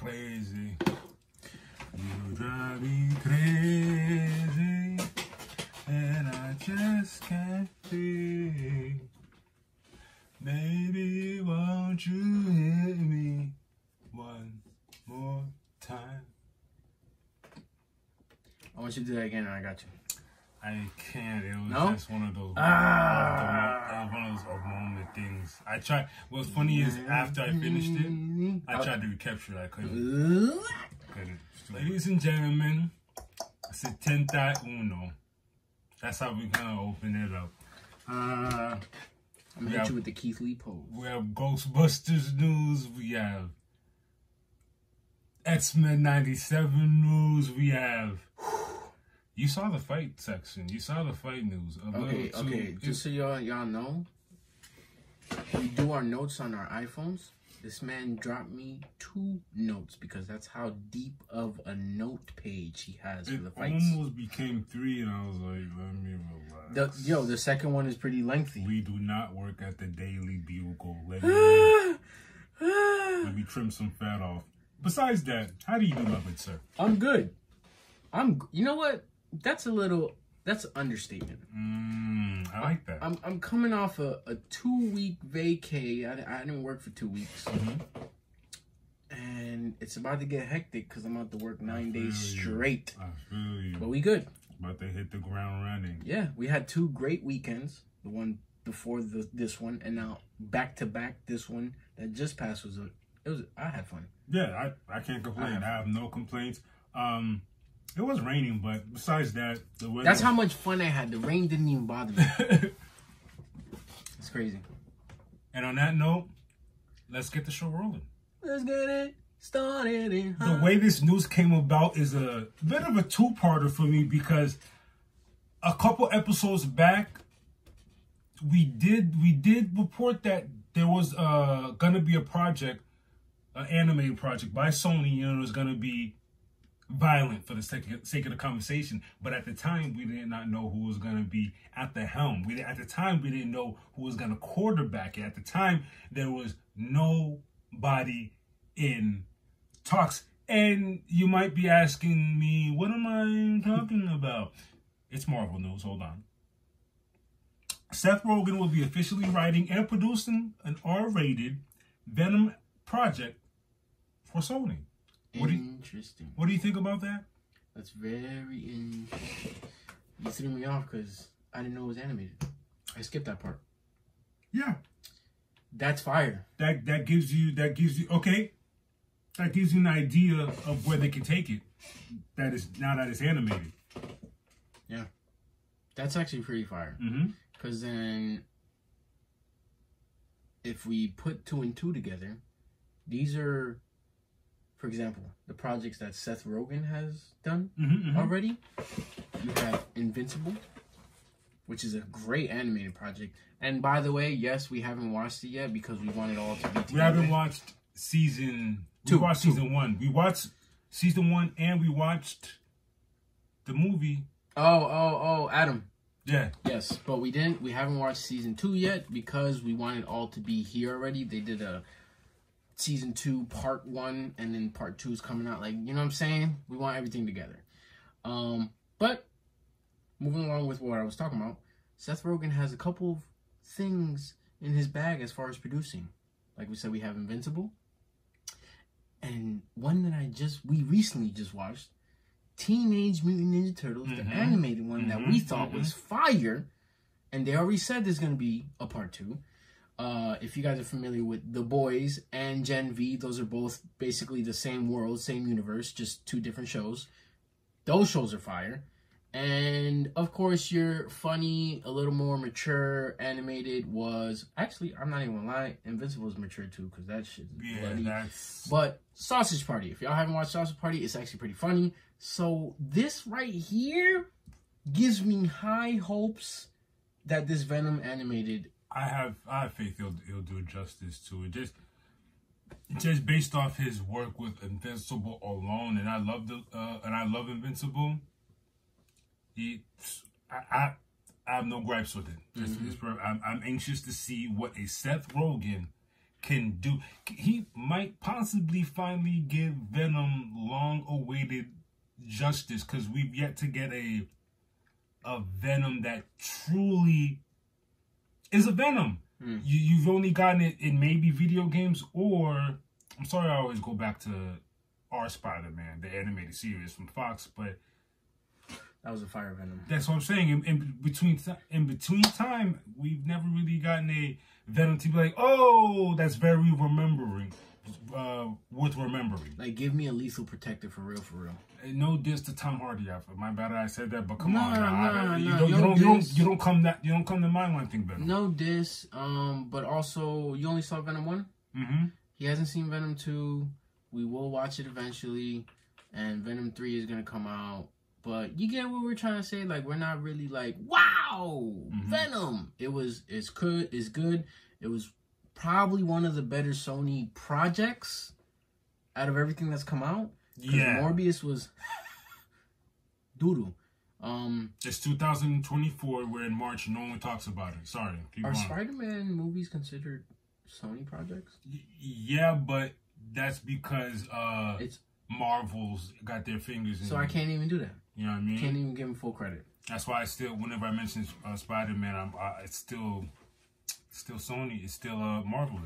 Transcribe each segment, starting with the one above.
crazy. You drive me crazy, and I just can't think. Baby, won't you hit me one more time? I want you to do that again, and I got you. I can't. It was just one of those one of those moment things. I tried. What's funny is after I finished it, I tried to recapture it. I couldn't. Ladies and gentlemen, SETENTA Y UNO. That's how we kind of open it up. I'm gonna hit you with the Keith Lee pose. We have Ghostbusters news. We have X-Men 97 news. We have. You saw the fight section. You saw the fight news. Okay. Just so y'all know, we do our notes on our iPhones. This man dropped me 2 notes because that's how deep of a note page he has for the fights. It almost became 3, and I was like, let me relax. The second one is pretty lengthy. We do not work at the Daily Bugle. Let me trim some fat off. Besides that, how do you do, my good sir? I'm good. You know what? That's an understatement. I like that. I'm coming off a 2-week vacay. I didn't work for 2 weeks. And it's about to get hectic because I'm about to work 9 days straight. I feel you. But we good. About to hit the ground running. Yeah, we had 2 great weekends. The one before this one, and now back to back this one that just passed I had fun. Yeah, I can't complain. I have no complaints. It was raining, but besides that, the weather. That's how much fun I had. The rain didn't even bother me. It's crazy. And on that note, let's get the show rolling. Let's get it started. The way this news came about is a bit of a 2-parter for me because a couple episodes back, we did report that there was gonna be a project, an animated project by Sony, and it was gonna be violent for the sake of the conversation, but at the time we did not know who was going to be at the helm. At the time we didn't know who was going to quarterback it. At the time there was nobody in talks. And you might be asking me, what am I talking about? It's Marvel news. Hold on. Seth Rogen will be officially writing and producing an R-rated Venom project for Sony. Interesting. What do you think about that? That's very interesting. You threw me off because I didn't know it was animated. I skipped that part. Yeah. That's fire. That gives you okay. That gives you an idea of where they can take it. That is now that it's animated. Yeah. That's actually pretty fire. Because then if we put 2 and 2 together, these are, for example, the projects that Seth Rogen has done already. You have Invincible, which is a great animated project. And by the way, yes, we haven't watched it yet because we want it all to be together. We haven't watched season 2. We watched season 1. We watched season 1 and we watched the movie. Oh, Adam. Yeah. Yes, but we haven't watched season 2 yet because we want it all to be here already. They did a season 2 part 1 and then part 2 is coming out, like, you know what I'm saying? We want everything together. But moving along with what I was talking about, Seth Rogen has a couple of things in his bag as far as producing. Like we said, we have Invincible, and one that we recently just watched, Teenage Mutant Ninja Turtles, the animated one that we thought was fire, and they already said there's going to be a part 2. If you guys are familiar with The Boys and Gen V, those are both basically the same world, same universe, just 2 different shows. Those shows are fire. And, of course, your funny, a little more mature animated was... Actually, I'm not even going to lie, Invincible is mature, too, because that shit is bloody. But Sausage Party. If y'all haven't watched Sausage Party, it's actually pretty funny. So, this right here gives me high hopes that this Venom animated... I have faith he'll do justice to it. Just based off his work with Invincible alone, and I love Invincible. I have no gripes with it. I'm anxious to see what a Seth Rogen can do. He might possibly finally give Venom long-awaited justice, because we've yet to get a Venom that truly is a Venom. You've only gotten it in maybe video games, or I'm sorry, I always go back to our Spider-Man, the animated series from Fox, but that was a fire Venom. That's what I'm saying. In between time, we've never really gotten a Venom to be like, oh, that's very worth remembering. Like, give me a Lethal Protector for real, for real. No diss to Tom Hardy. My bad, I said that, but come No, on, you don't come to mind when I think Venom. No diss. But also, you only saw Venom 1. Mm-hmm. He hasn't seen Venom 2. We will watch it eventually, and Venom 3 is gonna come out. But you get what we're trying to say. Like, we're not really like, wow, Venom. It's good. It was probably one of the better Sony projects out of everything that's come out. Yeah. Morbius was doodoo. It's 2024. We're in March. No one talks about it. Sorry. Are Spider-Man movies considered Sony projects? Yeah, but that's because it's Marvel's got their fingers in it. So I can't even do that. You know what I mean? Can't even give him full credit. That's why whenever I mention Spider-Man, it's still Sony. It's still Marvel.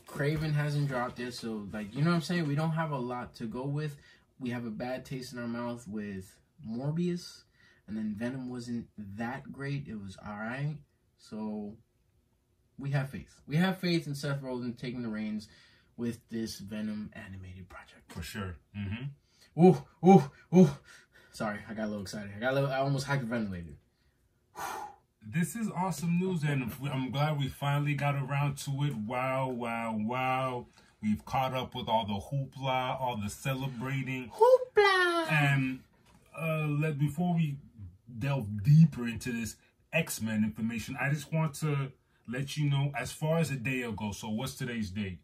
Craven hasn't dropped yet, so like, you know what I'm saying? We don't have a lot to go with. We have a bad taste in our mouth with Morbius, and then Venom wasn't that great. It was all right. So we have faith. We have faith in Seth Rogen taking the reins with this Venom animated project. For sure. Ooh. Sorry, I got a little excited. I almost hyperventilated. This is awesome news, and I'm glad we finally got around to it. Wow. We've caught up with all the hoopla, all the celebrating. Hoopla! And before we delve deeper into this X-Men information, I just want to let you know, as far as a day ago, so what's today's date?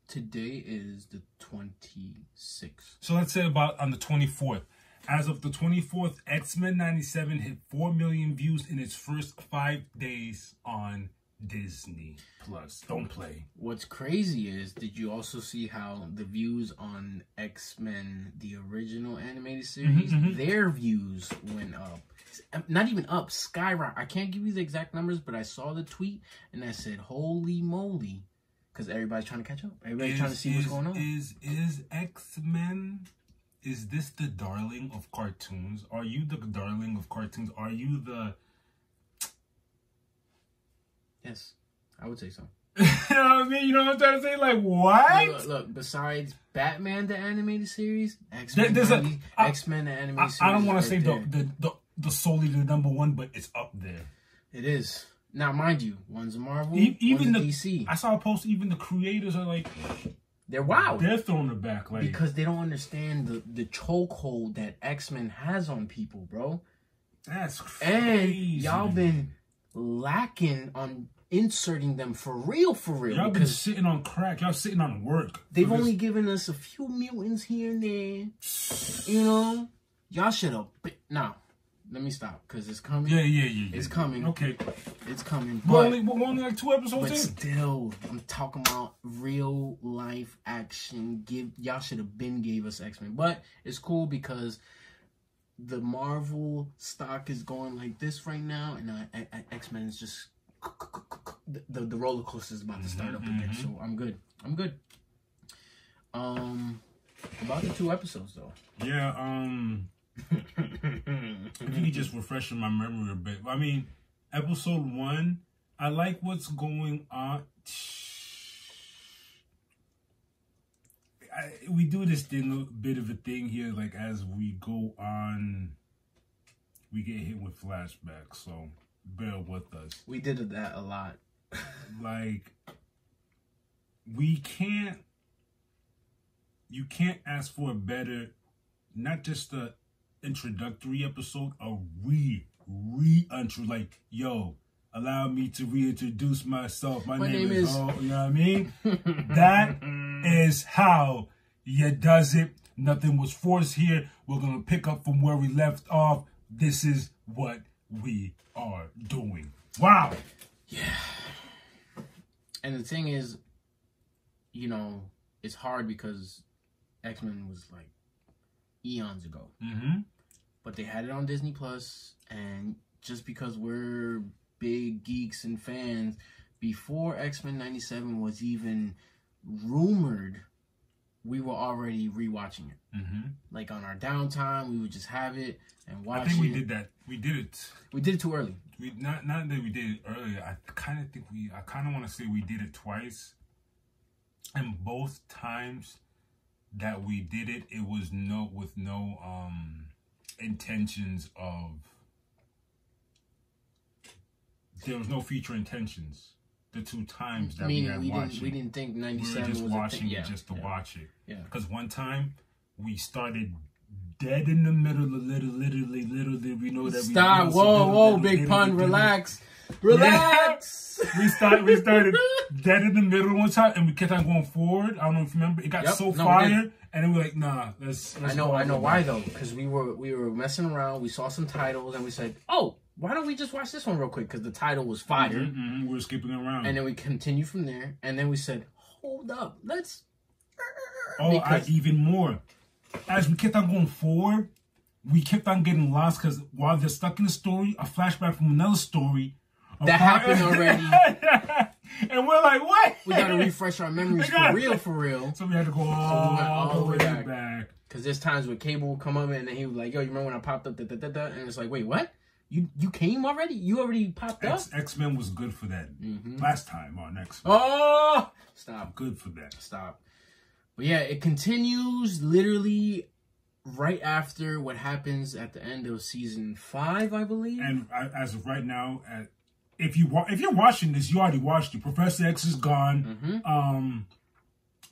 Today is the 26th. So let's say about on the 24th. As of the 24th, X-Men 97 hit 4 million views in its first 5 days on Disney Plus. Don't play. What's crazy is, did you also see how the views on X-Men, the original animated series, their views went up? Not even up, skyrocket. I can't give you the exact numbers, but I saw the tweet and I said, holy moly. Because everybody's trying to catch up. Everybody's trying to see what's going on. Is X-Men... Is this the darling of cartoons? Are you the darling of cartoons? Are you the... Yes, I would say so. You know what I mean? You know what I'm trying to say? Like, what? Look, besides Batman, the animated series, X-Men, the animated series. I don't want to say the solely the number one, but it's up there. It is. Now, mind you, one's a Marvel, even one's a DC. I saw a post, even the creators are like... They're wild. They're throwing it back. Like, because they don't understand the chokehold that X-Men has on people, bro. That's crazy. And y'all been lacking on inserting them for real. Y'all been sitting on crack. Y'all sitting on work. They've only given us a few mutants here and there. You know? Y'all should have... Now, let me stop, because it's coming. Yeah. It's coming. Okay. It's coming. We're only like 2 episodes in. Still, I'm talking about real life action. Y'all should have gave us X-Men. But it's cool because the Marvel stock is going like this right now, and X-Men is just... The roller coaster is about to start up again, so I'm good. About the 2 episodes, though. Yeah, if you could just refresh my memory a bit. I mean, episode 1, I like what's going on. We do this bit of a thing here, like as we go on, we get hit with flashbacks, so bear with us. We did that a lot. Like, you can't ask for a better, not just a introductory episode, a re-intro, like, yo, allow me to reintroduce myself. My name is you know what I mean? That is how you does it. Nothing was forced here. We're gonna pick up from where we left off. This is what we are doing. Wow. Yeah. And the thing is, you know, it's hard because X-Men was like eons ago. But they had it on Disney Plus, and just because we're big geeks and fans, before X-Men 97 was even rumored, we were already rewatching it. Like on our downtime, we would just have it and watch it. I think we did that. We did it. We did it too early. Not that we did it earlier. I kind of want to say we did it twice. And both times that we did it, it was with no intentions of. There was no future intentions. The two times that we had watched it. We didn't think 97 was a thing. We were just watching it just to watch it. Yeah. Because one time we started dead in the middle of literally, we know that Stop. Whoa, big pun. Relax. Relax. Yeah. we started dead in the middle one time, and we kept on going forward. I don't know if you remember. It got fire, and then we were like, nah, let's I know why though, because we were messing around. We saw some titles, and we said, oh, why don't we just watch this one real quick? Because the title was fire. We were skipping around, and then we continued from there, and then we said, hold up, let's. Even more. As we kept on going forward, we kept on getting lost because while they're stuck in the story, a flashback from another story that happened already. And we're like, what? We got to refresh our memories for real. So we had to go all the way back. Because there's times where Cable would come up and then he was like, yo, you remember when I popped up? And it's like, wait, what? You came already? You already popped up? X-Men was good for that. Last time on X-Men. Oh! Stop. Good for that. Stop. But yeah, it continues literally right after what happens at the end of season 5, I believe. And as of right now, if you're watching this, you already watched it. Professor X is gone.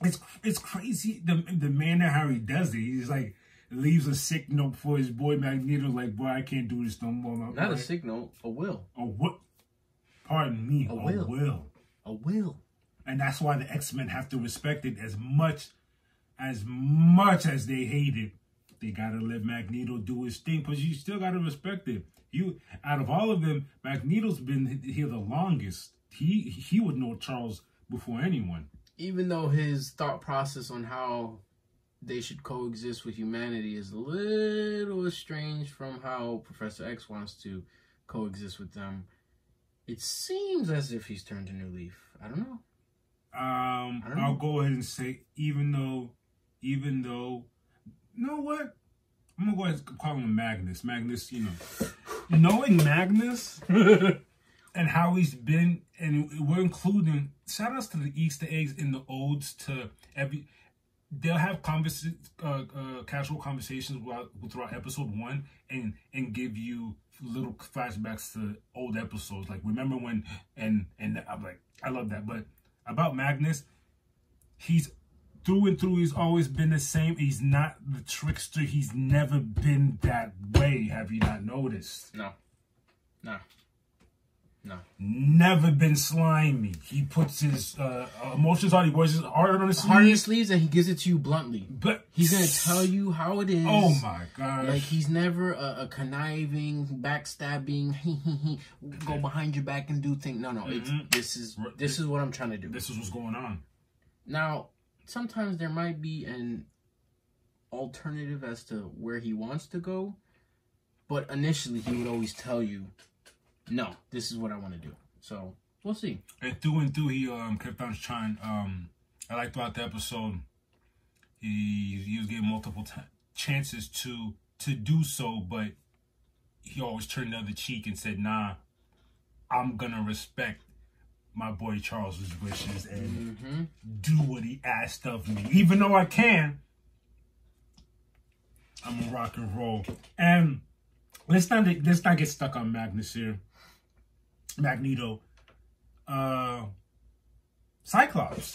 It's crazy. The man that Harry does it, he's like leaves a sick note for his boy Magneto. Like, boy, I can't do this no more. Not a sick note, a will. A what? Pardon me. A will. A will. And that's why the X-Men have to respect it as much as they hate it. They gotta let Magneto do his thing, but you still gotta respect it. Out of all of them, Magneto's been here the longest. He would know Charles before anyone. Even though his thought process on how they should coexist with humanity is a little strange from how Professor X wants to coexist with them, it seems as if he's turned a new leaf. I don't know. I'll go ahead and say, even though, you know what? I'm gonna go ahead and call him Magnus. Magnus, knowing Magnus and how he's been, and we're including shout outs to the Easter eggs in the odes to every. They'll have casual conversations throughout episode 1 and give you little flashbacks to old episodes. Like, remember when, and I'm like, I love that. But about Magnus, he's through and through, he's always been the same. He's not the trickster. He's never been that way. Have you not noticed? No. Never been slimy. He puts his emotions on. He wears his heart on his sleeve. Heart on his sleeves, and he gives it to you bluntly. But he's gonna tell you how it is. Oh my gosh! Like, he's never a conniving, backstabbing, go behind your back and do things. No. This is what I'm trying to do. This is what's going on. Now, sometimes there might be an alternative as to where he wants to go, but initially he would always tell you, no, this is what I want to do. So we'll see. And through he kept on trying. I like throughout the episode, he was getting multiple chances to do so, but he always turned the other cheek and said, nah, I'm gonna respect my boy Charles's wishes and do what he asked of me. Even though I can, I'm gonna rock and roll. And let's not get stuck on Magnus here. Magneto. Cyclops.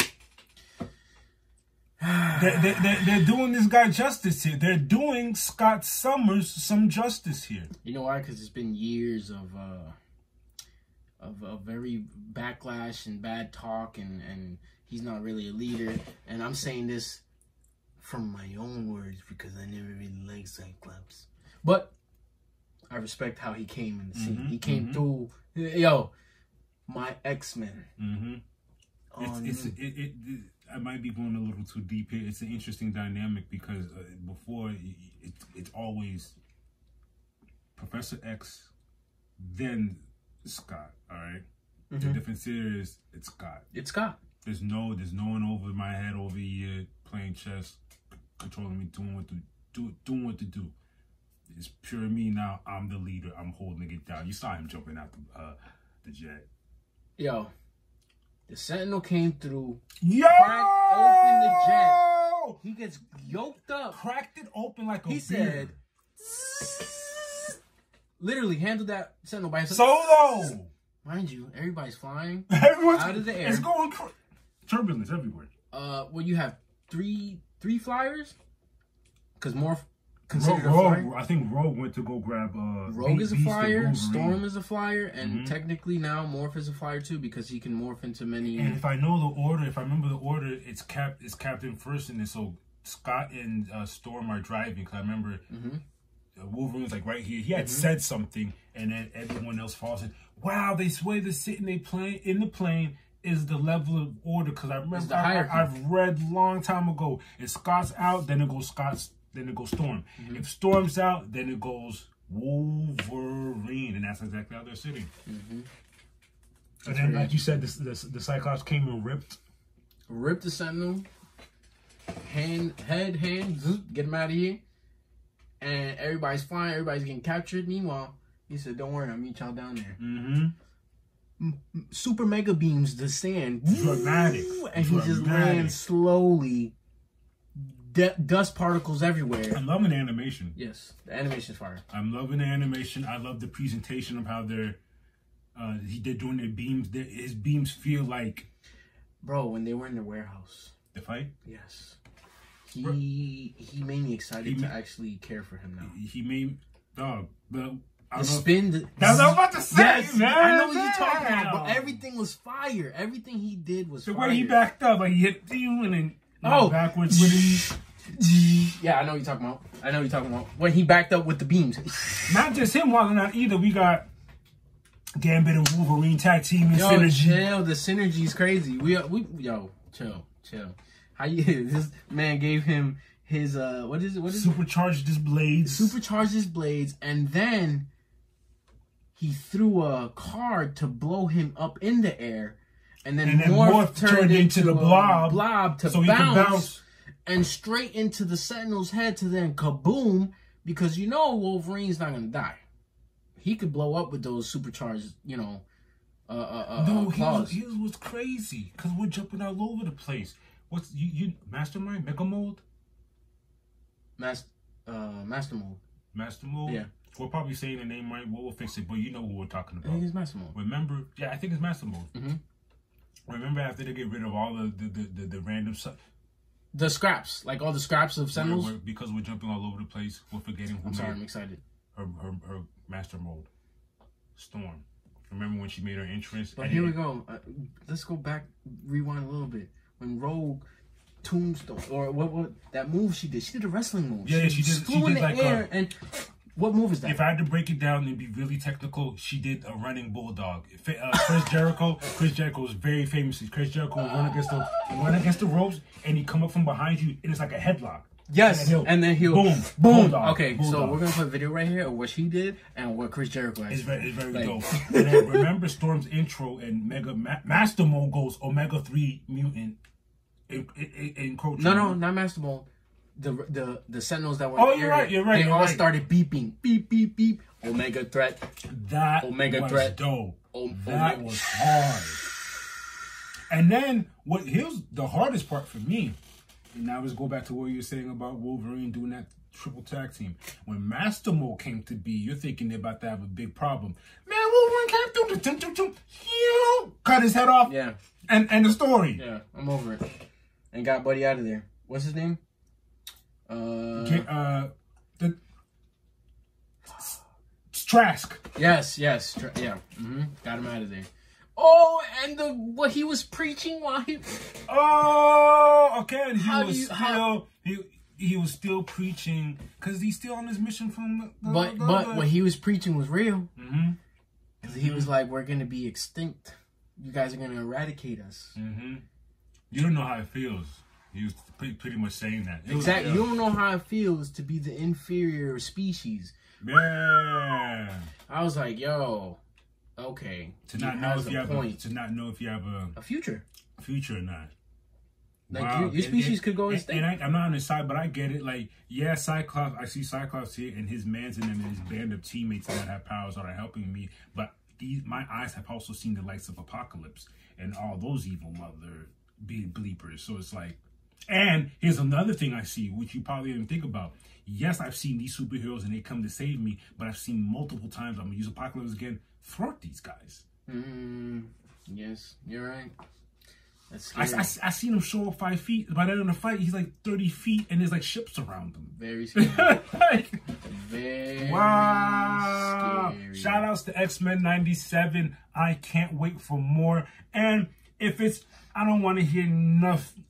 They're doing this guy justice here. They're doing Scott Summers some justice here. You know why? Because it's been years of very backlash and bad talk, and he's not really a leader. And I'm saying this from my own words because I never really liked Cyclops. But I respect how he came in the scene. He came through. Yo, my X-Men. I might be going a little too deep here. It's an interesting dynamic because before it's always Professor X, then Scott. All right. The difference here is it's Scott. It's Scott. There's no one over my head over here playing chess, controlling me, doing what to do. It's pure me now. I'm the leader. I'm holding it down. You saw him jumping out the jet. Yo, the Sentinel came through. Yo! Cracked open the jet. He gets yoked up. Cracked it open like a He said, literally handled that Sentinel by himself. Solo! Mind you, everybody's flying Everyone's out of the air. It's going turbulence everywhere. Well, you have three flyers, because Morph considered a flyer. I think Rogue went to go grab Rogue is a flyer, Storm is a flyer, and technically now Morph is a flyer too because he can morph into many. And if I know the order, if I remember the order, it's Captain first, and then so Scott and Storm are driving. Because I remember Wolverine's like right here. He had said something, and then everyone else falls in. Wow, they swear they're sitting, they playing in the plane. Is the level of order because I remember I've read long time ago. If Scott's out, then it goes Storm. If Storm's out, then it goes Wolverine, and that's exactly how they're sitting. And then, like you said, the Cyclops came and ripped the Sentinel, hand, get him out of here, and everybody's flying, everybody's getting captured. Meanwhile, he said, "Don't worry, I'll meet y'all down there." Super mega beams the sand, dramatic, and he just lands slowly. Dust particles everywhere. I'm loving the animation. Yes, the animation's fire. I'm loving the animation. I love the presentation of how they're doing their beams. His beams feel like, bro, when they were in the warehouse. The fight. Yes, he made me excited to actually care for him now. He made dog. The spin. That's what I was about to say, yes, man. I know what you're talking about, but everything was fire. Everything he did was the fire. way he backed up, like he hit you and then backwards with him. Yeah, I know what you're talking about. When he backed up with the beams. Not just him walking out either. We got Gambit and Wolverine tag team and synergy. Chill. The synergy is crazy. Chill. How this man gave him his what is it? Supercharged his blades, and then he threw a card to blow him up in the air, and then Morph turned into the blob to bounce. And straight into the Sentinel's head to then kaboom, because you know Wolverine's not gonna die. He could blow up with those supercharged, claws. He was crazy because we're jumping all over the place. What's you Mastermind Mega Mode? Master Mode. Master Mode. Yeah. We're probably saying the name right. We'll fix it, but you know what we're talking about. I think it's Master Mode. Remember? Yeah, I think it's Master Mode. Remember after they get rid of all the random stuff. The scraps, like all the scraps of Sentinels? Because we're jumping all over the place, we're forgetting who I'm excited. Her Master Mode. Storm. Remember when she made her entrance? But here we go. Let's go back, rewind a little bit. When Rogue Tombstone, or what that move she did a wrestling move. Yeah, she did. Flew in the air, and what move is that? If I had to break it down and be really technical, she did a running bulldog. Chris Jericho was very famous. Chris Jericho would run against the ropes, and he come up from behind you, and it's like a headlock. Yes, and then he'll boom. Bulldog, okay, bulldog. So we're gonna put a video right here of what she did and what Chris Jericho has. It's very dope. And then remember Storm's intro and Master Mode goes Omega 3 mutant encroaching. No, not Master Mode. The Sentinels that were you're right. They all started beeping. Beep, beep, beep. Omega threat. That Omega was threat. Dope. That was hard. And then here's the hardest part for me. And now let's go back to what you were saying about Wolverine doing that triple tag team. When Master Mode came to be, you're thinking they're about to have a big problem. Man, Wolverine came through cut his head off. Yeah. And the story. Yeah, I'm over it. And got Buddy out of there. What's his name? Trask. Yes. Yeah. Got him out of there. Oh, and what he was preaching while he. Oh, okay. He was still preaching because he's still on his mission from But what he was preaching was real. Because he was like, "We're gonna be extinct. You guys are gonna eradicate us." You don't know how it feels. He was pretty much saying that. Exactly. You don't know how it feels to be the inferior species. Yeah. I was like, yo, okay. To not know if you have a future. A future or not. Like wow. your species could go and I'm not on his side, but I get it. Like, yeah, Cyclops. I see Cyclops here, and his mans in him, and his band of teammates that have powers that are helping me. But my eyes have also seen the lights of Apocalypse and all those evil mother bleepers. So it's like, and here's another thing I see, which you probably didn't think about. Yes, I've seen these superheroes and they come to save me, but I've seen multiple times, I'm gonna use Apocalypse again, thwart these guys. Yes, you're right. That's I seen him show up 5 feet. By the end of the fight, he's like 30 feet, and there's like ships around him. Very scary. Like, very scary. Shout outs to X-Men 97. I can't wait for more. And if it's, I don't want to hear nothing.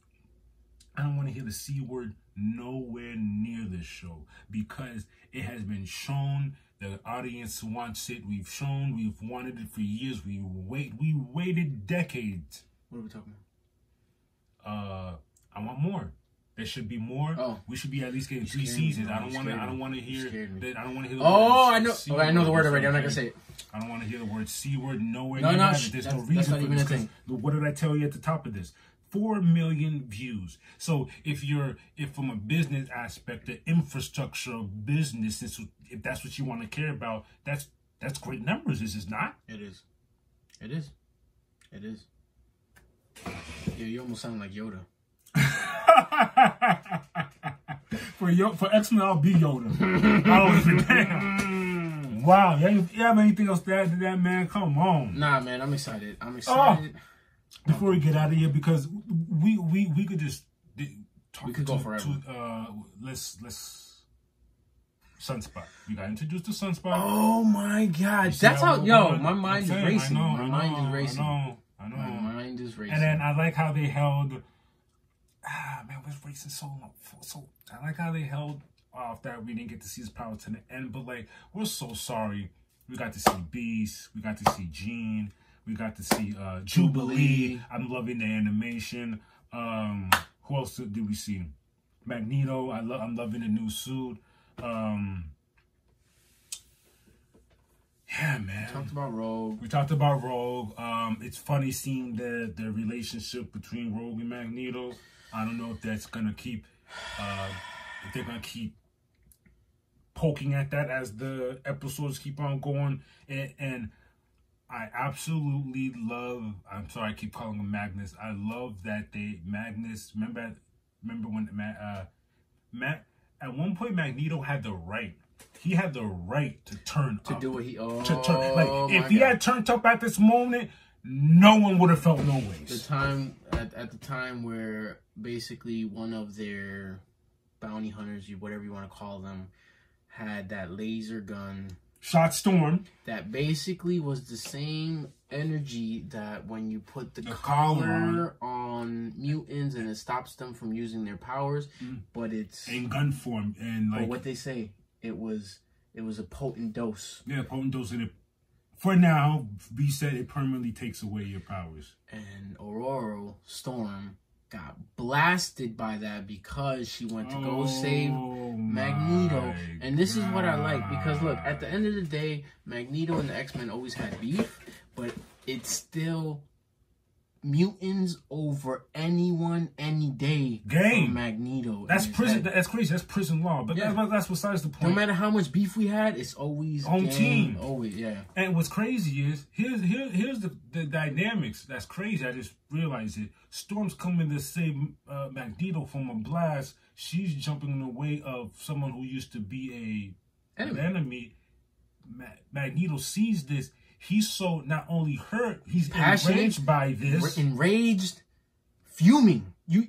I don't want to hear the C word nowhere near this show, because it has been shown. The audience wants it. We've wanted it for years. We waited decades. What are we talking about? I want more. There should be more. Oh. We should be at least getting 3 seasons. I don't want to hear that. I don't want to hear the I know. I know the word already. I'm not gonna say it. I don't want to hear the word C word nowhere. No, there's no reason for this. What did I tell you at the top of this? 4 million views. So if from a business aspect, the infrastructure of business, if that's what you want to care about, that's great numbers. Is it not? It is. It is. It is. Yeah, you almost sound like Yoda. For X-Men, I'll be Yoda. I don't even damn. Wow, you have anything else to add to that, man? Come on. Nah, man, I'm excited. Before we get out of here, because we could just talk. We could go forever. Let's Sunspot. You got introduced to Sunspot. Oh my God, that's how. My mind is racing. My mind is racing. I know. My mind is racing. And then I like how they held. Man, we're racing so long. So I like how they held off that we didn't get to see his power to the end. But like, we're so sorry. We got to see Beast. We got to see Jean. We got to see Jubilee. I'm loving the animation. Who else did we see? Magneto. I'm loving the new suit. Yeah, man. We talked about Rogue. It's funny seeing the relationship between Rogue and Magneto. I don't know if that's gonna keep if they're gonna keep poking at that as the episodes keep on going. And I absolutely love, I'm sorry I keep calling him Magnus. I love that Magnus, remember when at one point Magneto had the right. He had the right to turn up. Do what he... if he had turned up at this moment, no one would have felt no ways. At the time where basically one of their bounty hunters, whatever you want to call them, had that laser gun. Shot Storm. That basically was the same energy that when you put the collar on mutants and it stops them from using their powers, but it's... in gun form. And like... But what they say... It was a potent dose. Yeah, potent dose. And for now, B said it permanently takes away your powers. And Aurora Storm got blasted by that because she went to go save Magneto. And this is what I like, because look, at the end of the day, Magneto and the X-Men always had beef, but it's still mutants over anyone, any day. Game Magneto. That's prison. That's crazy. That's prison law. But yeah, that's besides the point. No matter how much beef we had, it's always home team. Always, yeah. And what's crazy is here's the dynamics. That's crazy. I just realized it. Storm's coming to save Magneto from a blast. She's jumping in the way of someone who used to be an enemy. Magneto sees this. He's so not only hurt, he's enraged by this. Enraged, fuming. You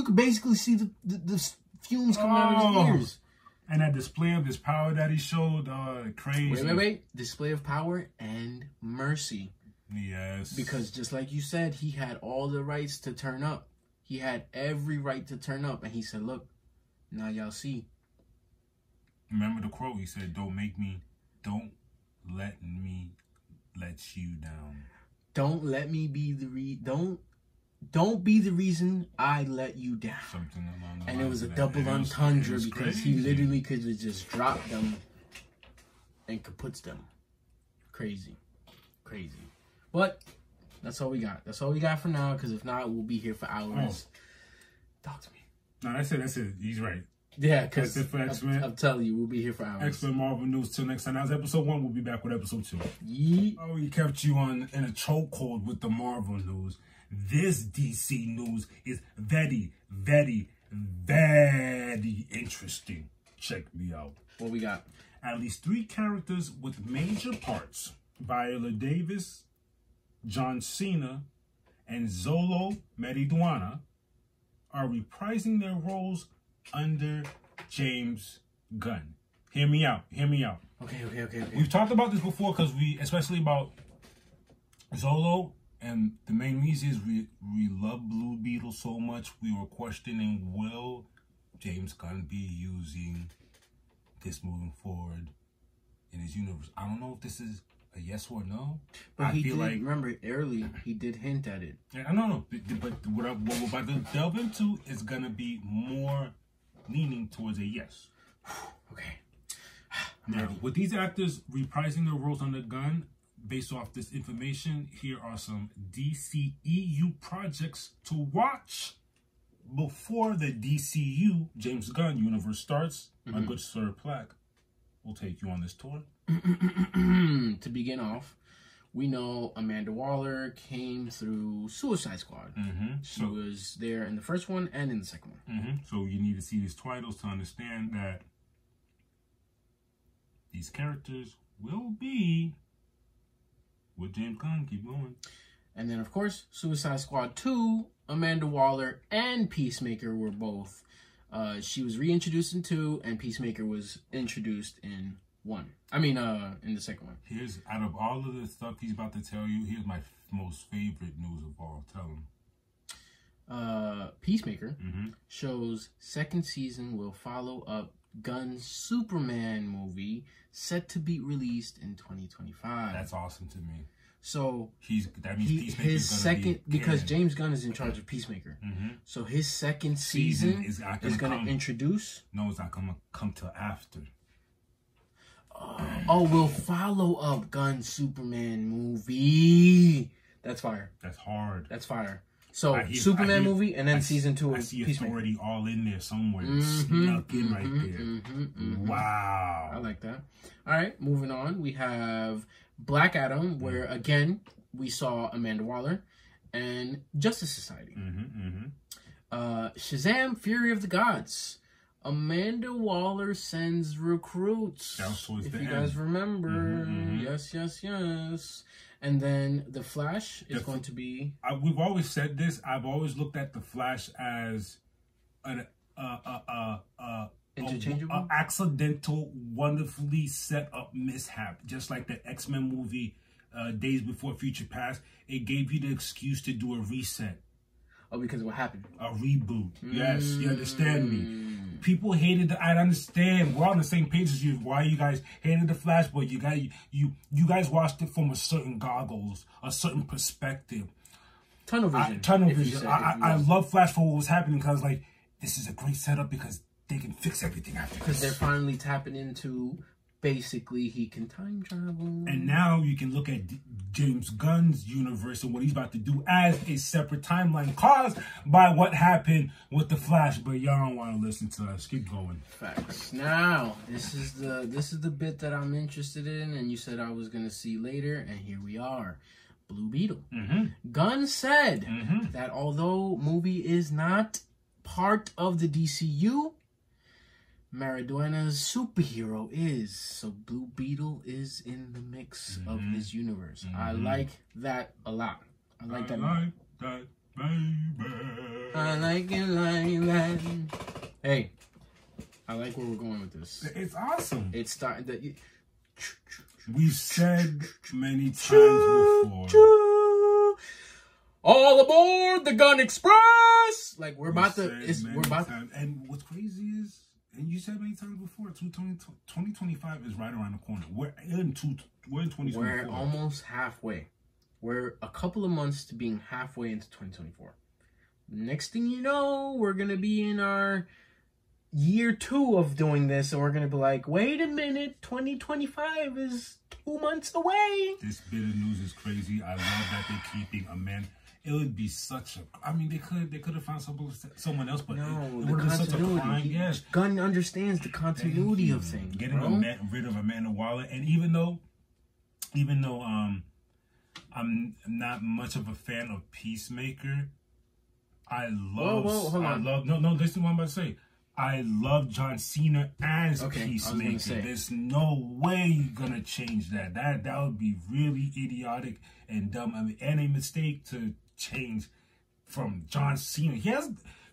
could basically see the fumes coming out of his ears. And that display of his power that he showed, crazy. Wait. Display of power and mercy. Yes. Because just like you said, he had all the rights to turn up. He had every right to turn up. And he said, look, now y'all see. Remember the quote? He said, don't let me let you down. Don't let me be the don't be the reason I let you down. Something along the And lines it was a of that. double entendre because crazy. he literally could have just dropped them and kaputs them. Crazy. But that's all we got. That's all we got for now, because if not, we'll be here for hours. Talk to me. No, that's it. He's right. Yeah, because That's it for X-Men. I'm telling you, we'll be here for hours. X-Men Marvel News. Till next time. That was episode 1. We'll be back with episode 2. Yeet. Oh, we kept you in a chokehold with the Marvel news. This DC news is very, very, very interesting. Check me out. What we got? At least 3 characters with major parts, Viola Davis, John Cena, and Zolo Mariduana, are reprising their roles under James Gunn. Hear me out. Okay. We've talked about this before, because especially about Zolo, and the main reason is we love Blue Beetle so much, we were questioning, will James Gunn be using this moving forward in his universe? I don't know if this is a yes or no. But he did, remember, early, he did hint at it. Yeah, I don't know. But what we're about to delve into is going to be more leaning towards a yes. Okay. Now, with these actors reprising their roles under Gunn, based off this information, here are some DCEU projects to watch before the DCU James Gunn universe starts. My good Sir Plaque will take you on this tour. To begin off, we know Amanda Waller came through Suicide Squad. She was there in the first one and in the second one. So you need to see these titles to understand that these characters will be with James Gunn. Keep going. And then, of course, Suicide Squad 2, Amanda Waller and Peacemaker were both. She was reintroduced in 2, and Peacemaker was introduced in 1. I mean, in the second one. Here's, out of all of the stuff he's about to tell you, here's my most favorite news of all. Tell him. Peacemaker shows second season will follow up Gunn's Superman movie set to be released in 2025. That's awesome to me. So that means Peacemaker's his second, because canon. James Gunn is in charge of Peacemaker. So his second season is going to introduce. No, it's not going to come till after. Oh, we'll follow up Gunn's Superman movie. That's fire. That's hard. That's fire. So Superman movie, and then season 2 of Peacemaker. I see authority all in there somewhere. Snuck in right there. Wow. I like that. All right, moving on. We have Black Adam, where again we saw Amanda Waller, and Justice Society. Shazam! Fury of the Gods. Amanda Waller sends recruits. If you guys remember, yes. And then the Flash is going to be. We've always said this. I've always looked at the Flash as an interchangeable, accidental, wonderfully set up mishap, just like the X-Men movie, Days Before Future Past. It gave you the excuse to do a reset. Oh, because of what happened? A reboot. Yes, you understand me. People hated I understand. We're on the same page as you. Why you guys hated the Flash, but you guys watched it from a certain goggles, a certain perspective. Tunnel vision. Tunnel vision. I love Flash for what was happening, because like, this is a great setup because they can fix everything after this. Because they're finally tapping into, basically, he can time travel. And now you can look at James Gunn's universe and what he's about to do as a separate timeline caused by what happened with the Flash. But y'all don't want to listen to us. Keep going. Facts. Now, this is the bit that I'm interested in, and you said I was gonna see later, and here we are. Blue Beetle. Gunn said that although movie is not part of the DCU, Mariduena's superhero is. So Blue Beetle is in the mix of his universe. I like that a lot. I like that, baby. I like it like that. Hey, I like where we're going with this. It's awesome. It's starting that. We've said many times before. All aboard the Gun Express! Like we're about to. And what's crazy is. And you said many times before, 2025 is right around the corner. We're in 2024. We're almost halfway. We're a couple of months to being halfway into 2024. Next thing you know, we're going to be in our year 2 of doing this, and we're going to be like, wait a minute, 2025 is 2 months away. This bit of news is crazy. I love that they're keeping a man. It would be such a. I mean, they could have found someone else, but no, it would have been such a crime. Yes, Gunn understands the continuity of things. Getting rid of Amanda Waller, and even though I'm not much of a fan of Peacemaker, I love. hold on. No. This is what I'm about to say. I love John Cena as Peacemaker. There's no way you're gonna change that. That would be really idiotic and dumb. I mean, and a mistake to change from John Cena.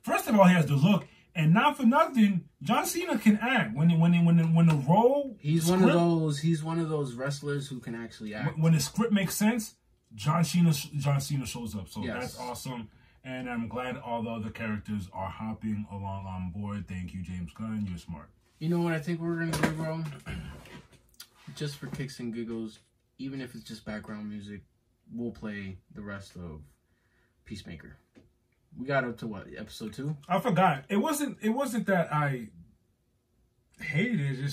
First of all, he has the look, and not for nothing, John Cena can act. When the role, he's one of those wrestlers who can actually act. When the script makes sense, John Cena shows up. So that's awesome. And I'm glad all the other characters are hopping along on board. Thank you, James Gunn. You're smart. You know what I think we're going to do, bro? Just for kicks and giggles, even if it's just background music, we'll play the rest of Peacemaker. We got up to what, episode 2? I forgot. It wasn't that I hated it.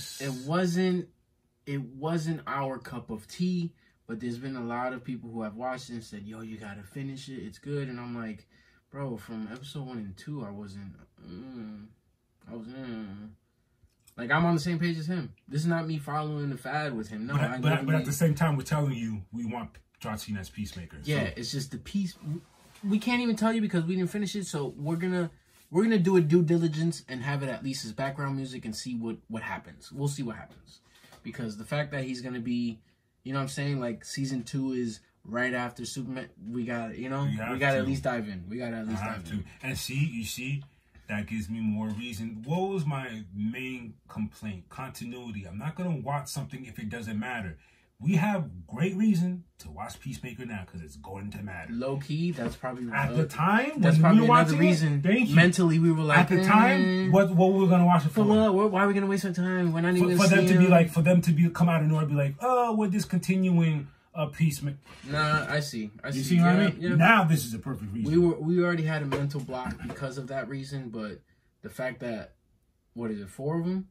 It wasn't our cup of tea, but there's been a lot of people who have watched it and said, yo, you got to finish it. It's good. And I'm like, bro, from episode 1 and 2, I was like, I'm on the same page as him. This is not me following the fad with him. No, but at the same time, we're telling you we want John Cena as Peacemaker. Yeah, so. It's just the piece. We can't even tell you because we didn't finish it. So we're gonna do a due diligence and have it at least as background music and see what happens. We'll see what happens, because the fact that he's gonna be, you know what I'm saying, like season 2 is right after Superman. We got to at least dive in. We got to at least dive in. And you see, that gives me more reason. What was my main complaint? Continuity. I'm not going to watch something if it doesn't matter. We have great reason to watch Peacemaker now because it's going to matter. Low key, that's probably at the time. That's probably another reason. Mentally, we were like, at the time, what we were going to watch it for? Why are we going to waste our time? We're not even for them to be come out of nowhere and be like, oh, we're discontinuing Peacemaker. Nah, I see. You see what I mean? Yeah. Now this is a perfect reason. We already had a mental block because of that reason, but the fact that 4 of them?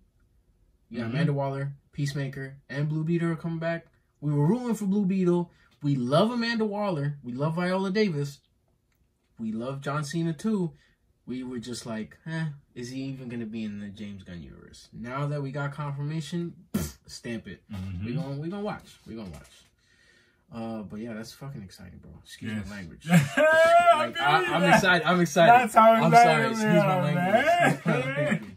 Yeah, Amanda Waller, Peacemaker, and Blue Beetle are coming back. We were rooting for Blue Beetle. We love Amanda Waller. We love Viola Davis. We love John Cena too. We were just like, is he even going to be in the James Gunn universe? Now that we got confirmation, stamp it. We gonna watch. But yeah, that's fucking exciting, bro. Excuse my language. I'm excited. That's how I'm sorry. Excuse my language.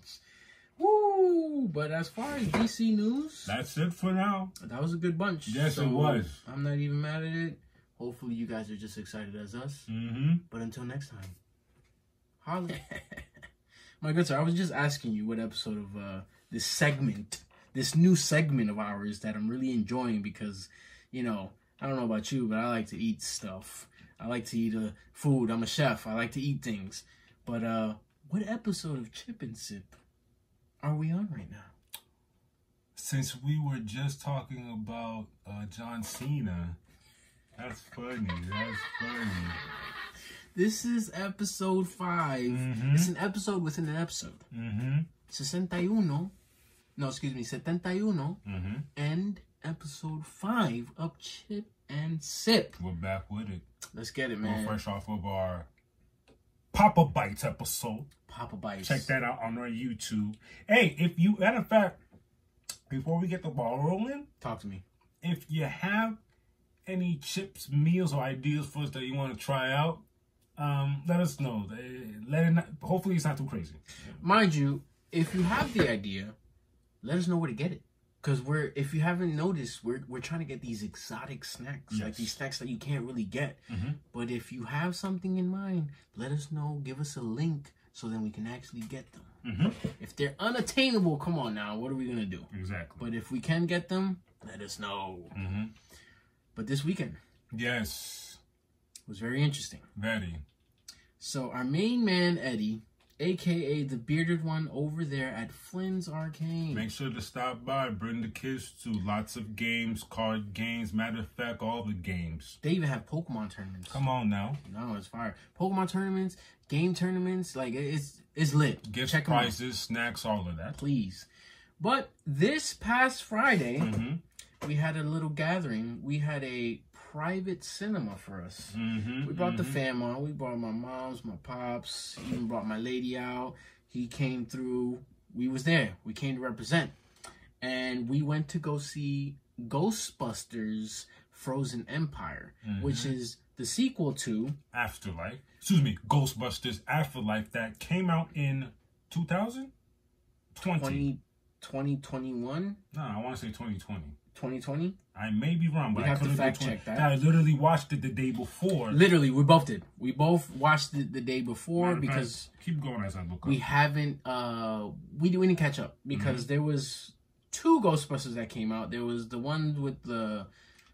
Woo! But as far as DC news, that's it for now. That was a good bunch. Yes, it was. I'm not even mad at it. Hopefully, you guys are just excited as us. But until next time, holla. My good sir, I was just asking you what episode of this new segment of ours that I'm really enjoying because, you know, I don't know about you, but I like to eat stuff. I like to eat food. I'm a chef. I like to eat things. But what episode of Chip and Sip are we on right now? Since we were just talking about John Cena, that's funny. This is episode 5. It's an episode within an episode. 61. No, excuse me, 71. And episode 5 of Chip and Sip. We're back with it. Let's get it, man. We're fresh off of our Papa Bites episode. Papa Bites. Check that out on our YouTube. Hey, if you, matter of fact, before we get the ball rolling, talk to me. If you have any chips, meals, or ideas for us that you want to try out, let us know. Hopefully, it's not too crazy. Mind you, if you have the idea, let us know where to get it. Because if you haven't noticed, we're trying to get these exotic snacks, like these snacks that you can't really get. But if you have something in mind, let us know. Give us a link so then we can actually get them. If they're unattainable, come on now, what are we gonna do? Exactly. But if we can get them, let us know. But this weekend, yes, was very interesting. Very. So our main man Eddie a.k.a. the bearded one over there at Flynn's Arcade. Make sure to stop by. Bring the kids to lots of games, card games. Matter of fact, all the games. They even have Pokemon tournaments. Come on now. No, it's fire. Pokemon tournaments, game tournaments, like it's lit. Gift Check prizes, snacks, all of that. Please. But this past Friday, we had a little gathering. We had a private cinema for us. We brought the fam on. We brought my moms, my pops, even brought my lady out. He came through. We was there. We came to represent. And we went to go see Ghostbusters Frozen Empire, which is the sequel to Afterlife. Excuse me, Ghostbusters Afterlife that came out in 2020. 2021? No, I want to say 2020. 2020? I may be wrong, but we have to fact check that. I literally watched it the day before. Literally, we both did. We both watched it the day before because keep going as I look up. We haven't we didn't catch up because there was 2 Ghostbusters that came out. There was the one with the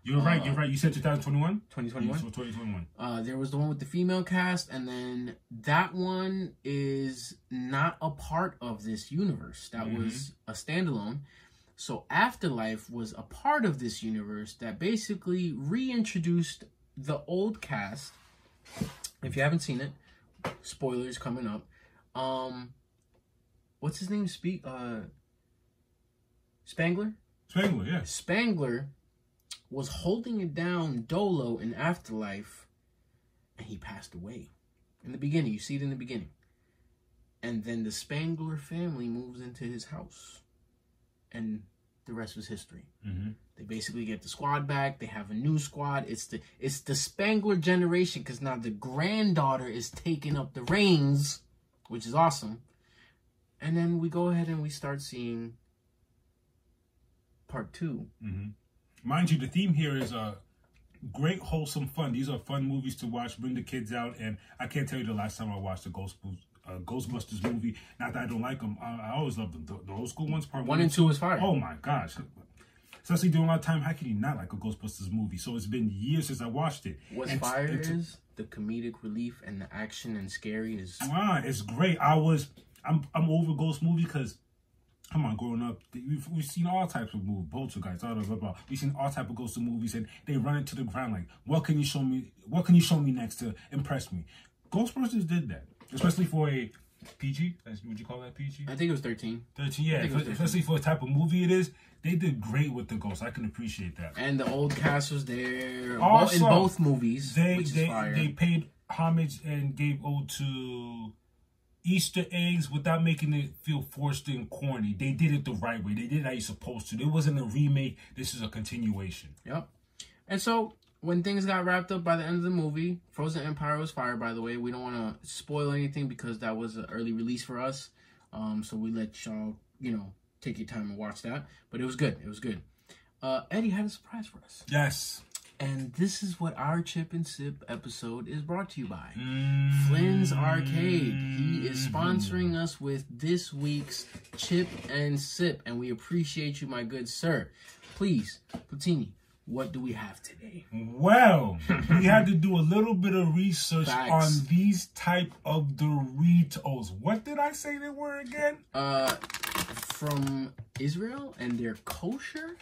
You're right. You said 2021? 2021? 2021. There was the one with the female cast, and then that one is not a part of this universe. That was a standalone. So Afterlife was a part of this universe that basically reintroduced the old cast. If you haven't seen it, spoilers coming up. What's his name? Spangler? Spangler, yeah. Spangler was holding it down Dolo in Afterlife, and he passed away. In the beginning, you see it in the beginning. And then the Spangler family moves into his house. And the rest was history. They basically get the squad back. They have a new squad. It's the Spangler generation because now the granddaughter is taking up the reins, which is awesome. And then we go ahead and we start seeing part 2. Mind you, the theme here is great, wholesome fun. These are fun movies to watch. Bring the kids out. And I can't tell you the last time I watched a Ghostbusters movie. Not that I don't like them. I always love them. The old school ones, part 1 and 2 is fire. Oh my gosh. Especially during my time, how can you not like a Ghostbusters movie? So it's been years since I watched it. What's fire is the comedic relief and the action and scary is... It's great. I'm over ghost movies because, come on, growing up, we've seen all types of movies, Poltergeist, all of that. We've seen all types of ghost movies, and they run it to the ground like, what can you show me? What can you show me next to impress me? Ghostbusters did that, especially for a PG. Would you call that PG? I think it was 13. 13, yeah. Especially for the type of movie it is, they did great with the ghosts. I can appreciate that. And the old cast was there also, in both movies. They paid homage and gave ode to Easter eggs without making it feel forced and corny. They did it the right way. They did it how you're supposed to. It wasn't a remake. This is a continuation. Yep. And so when things got wrapped up by the end of the movie, Frozen Empire was fire, by the way. We don't want to spoil anything because that was an early release for us. So we let y'all, take your time and watch that. But it was good. It was good. Eddie had a surprise for us. Yes. And this is what our Chip and Sip episode is brought to you by. Flynn's Arcade. He is sponsoring us with this week's Chip and Sip. And we appreciate you, my good sir. Please, Platini, what do we have today? Well, we had to do a little bit of research on these type of Doritos. What did I say they were again? From Israel, and they're kosher.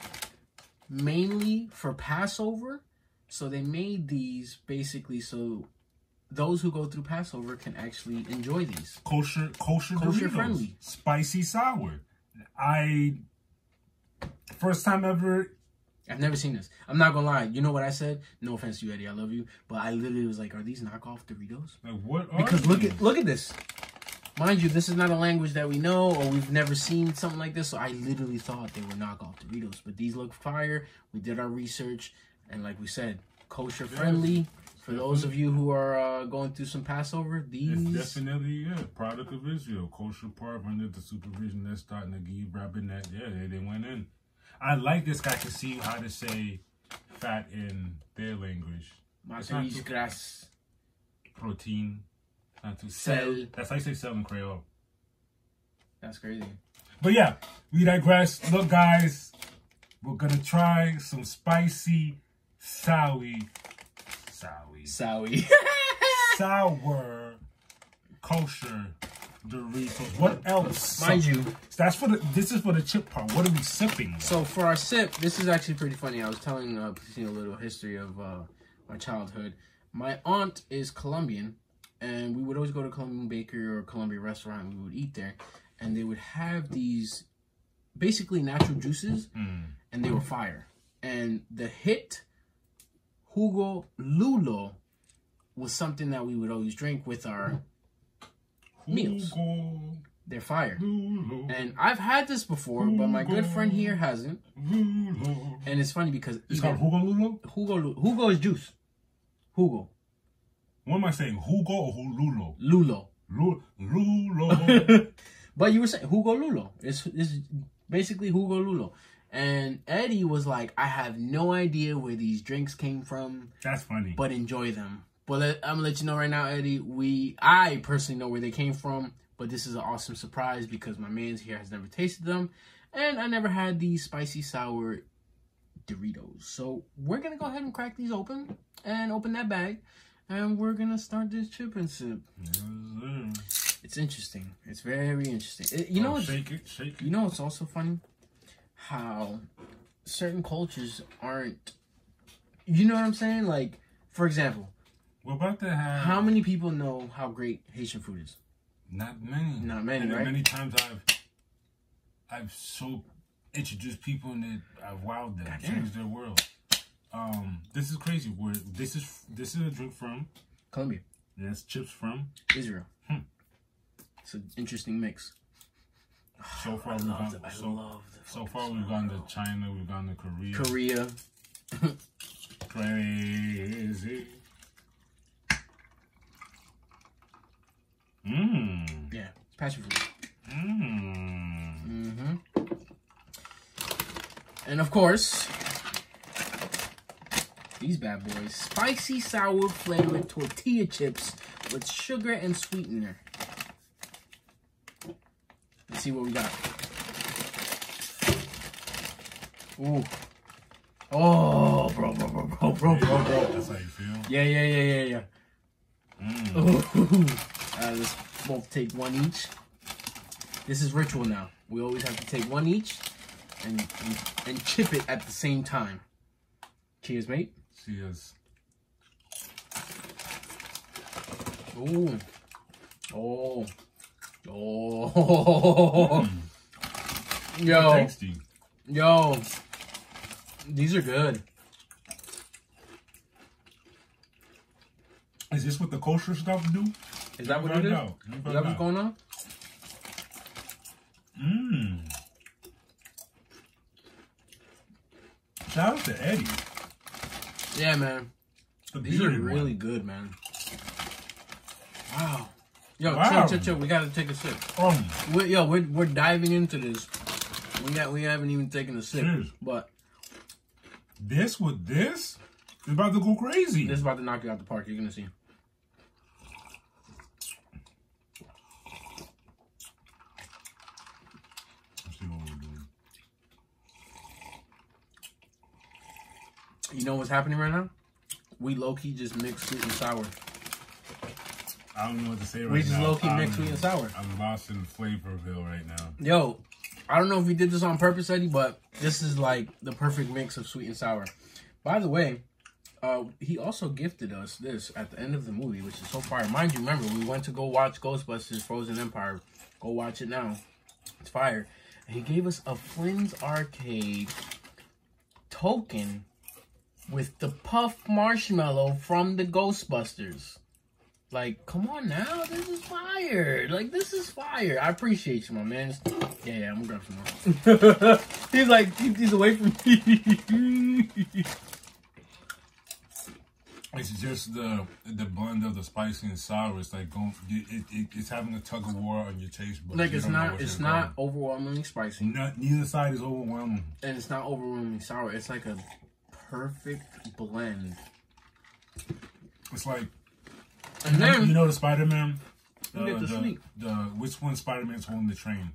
Mainly for Passover. So they made these basically so those who go through Passover can actually enjoy these. Kosher Doritos. Friendly. Spicy sour. First time ever. I've never seen this. I'm not gonna lie. You know what I said? No offense to you, Eddie. I love you. But I literally was like, are these knockoff Doritos? Like, what are Because these? look at this. Mind you, this is not a language that we know or we've never seen something like this. So I literally thought they were knockoff Doritos. But these look fire. We did our research. And like we said, kosher friendly. For those of you who are going through some Passover, these... It's definitely, product of Israel. Kosher part under the supervision that's starting to give rapping that. Yeah, they went in. I like this guy to see how to say fat in their language. Matriz gras. Protein. Not to Cell. That's how you say cell in Creole. That's crazy. But yeah, we digress. Look, guys, we're gonna try some spicy, sour, kosher Doritos. What else? Mind you, that's for the. This is for the chip part. What are we sipping? So for our sip, this is actually pretty funny. I was telling Christina a little history of my childhood. My aunt is Colombian, and we would always go to Colombian bakery or Colombian restaurant, and we would eat there, and they would have these basically natural juices, and they were fire. And the hit Jugo Lulo was something that we would always drink with our meals. They're fire. And I've had this before, but my good friend here hasn't. And it's funny because it's called Jugo Lulo? Jugo is juice. Jugo. What am I saying? Jugo or Lulo? Lulo. Lulo. But you were saying Jugo Lulo. It's basically Jugo Lulo. And Eddie was like, I have no idea where these drinks came from. That's funny. But enjoy them. But I'm going to let you know right now, Eddie, I personally know where they came from. But this is an awesome surprise because my man's here has never tasted them. And I never had these spicy sour Doritos. So we're going to go ahead and crack these open. And open that bag. And we're going to start this chip and sip. It's interesting. It's very interesting. You know, shake it. You know, it's also funny how certain cultures aren't. You know what I'm saying? Like, for example, we're about to have. How many people know how great Haitian food is? Not many. Not many, right? Many times I've so introduced people and I've wowed them, changed their world. This is crazy. This is a drink from Colombia. Yes, chips from Israel. It's an interesting mix. So far we've gone to China, we've gone to Korea. Crazy. Yeah, it's passion fruit. And of course, these bad boys, spicy sour flavored tortilla chips with sugar and sweetener. Let's see what we got. Ooh. Oh, bro. That's how you feel? Yeah. Ooh. Let's both take one each. This is ritual now. We always have to take one each and chip it at the same time. Cheers, mate. Cheers. Ooh. Oh. Yo. Tasty. Yo. These are good. Is this what the kosher stuff do? Is that what it is? Is that what's going on? Shout out to Eddie. Yeah, man. These are really good, man. Wow. Yo, chill. We gotta take a sip. We're diving into this. We haven't even taken a sip. Cheers. But this with this is about to go crazy. This is about to knock you out the park. You're gonna see. Let's see what we're doing. You know what's happening right now? We low-key just mix sweet and sour. I don't know what to say right now. We just low-key mix sweet and sour. I'm lost in Flavorville right now. Yo, I don't know if we did this on purpose, Eddie, but this is like the perfect mix of sweet and sour. By the way, he also gifted us this at the end of the movie, which is so fire. Mind you, remember, we went to go watch Ghostbusters Frozen Empire. Go watch it now. It's fire. And he gave us a Flynn's Arcade token with the puff marshmallow from the Ghostbusters. Like, come on now, this is fire. Like, this is fire. I appreciate you, my man. Yeah, I'm gonna grab some more. He's like, keep these away from me. It's just the blend of the spicy and sour. It's like it's having a tug of war on your taste buds. Like, it's not overwhelmingly spicy. Neither side is overwhelming. And it's not overwhelmingly sour. It's like a perfect blend. It's like, and then, you know the Spider-Man? You get the sweet. Which one Spider-Man's holding the train?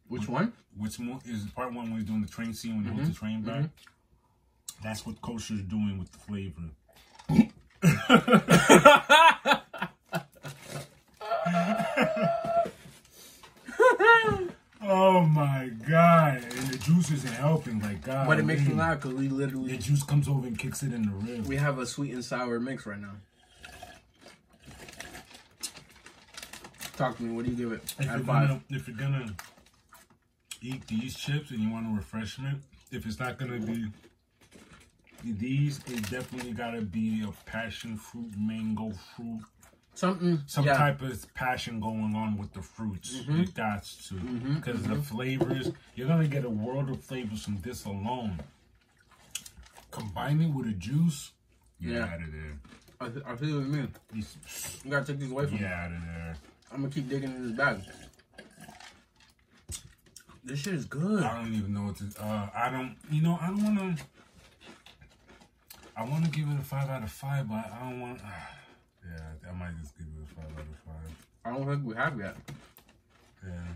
Which one? Which one is part one when he's doing the train scene when he holds the train back? That's what kosher is doing with the flavor. Oh my god. And the juice isn't helping, like God. But it makes me laugh because we literally... The juice comes over and kicks it in the rib. We have a sweet and sour mix right now. Talk to me. What do you give it? If you're gonna eat these chips and you want a refreshment, if it's not gonna be these, it definitely gotta be a passion fruit, mango fruit. Some type of passion going on with the fruits. It got to. Because the flavors, you're gonna get a world of flavors from this alone. Combine it with a juice, you're out of there. I feel what you mean. You gotta take these away from me. Get out of there. I'm gonna keep digging in this bag. This shit is good. I don't even know what to. I don't wanna. I wanna give it a 5 out of 5, but I don't want. Yeah, I might just give it a 5 out of 5. I don't think we have yet. Yeah.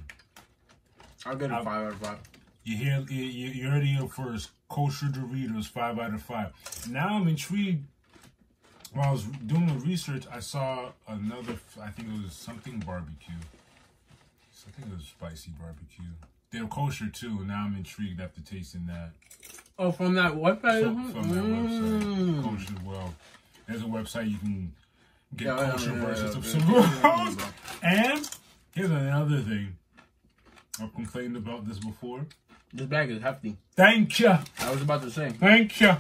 I'll get a 5 out of 5. You heard it here first. Kosher Doritos, 5 out of 5. Now I'm intrigued. While I was doing the research, I saw another, I think it was something barbecue. I think it was spicy barbecue. They're kosher too. Now I'm intrigued after tasting that. Oh, from that website? From that website. Kosher, well, there's a website you can get kosher versions of some. And here's another thing. I've complained about this before. This bag is hefty. Thank you. I was about to say. Thank you.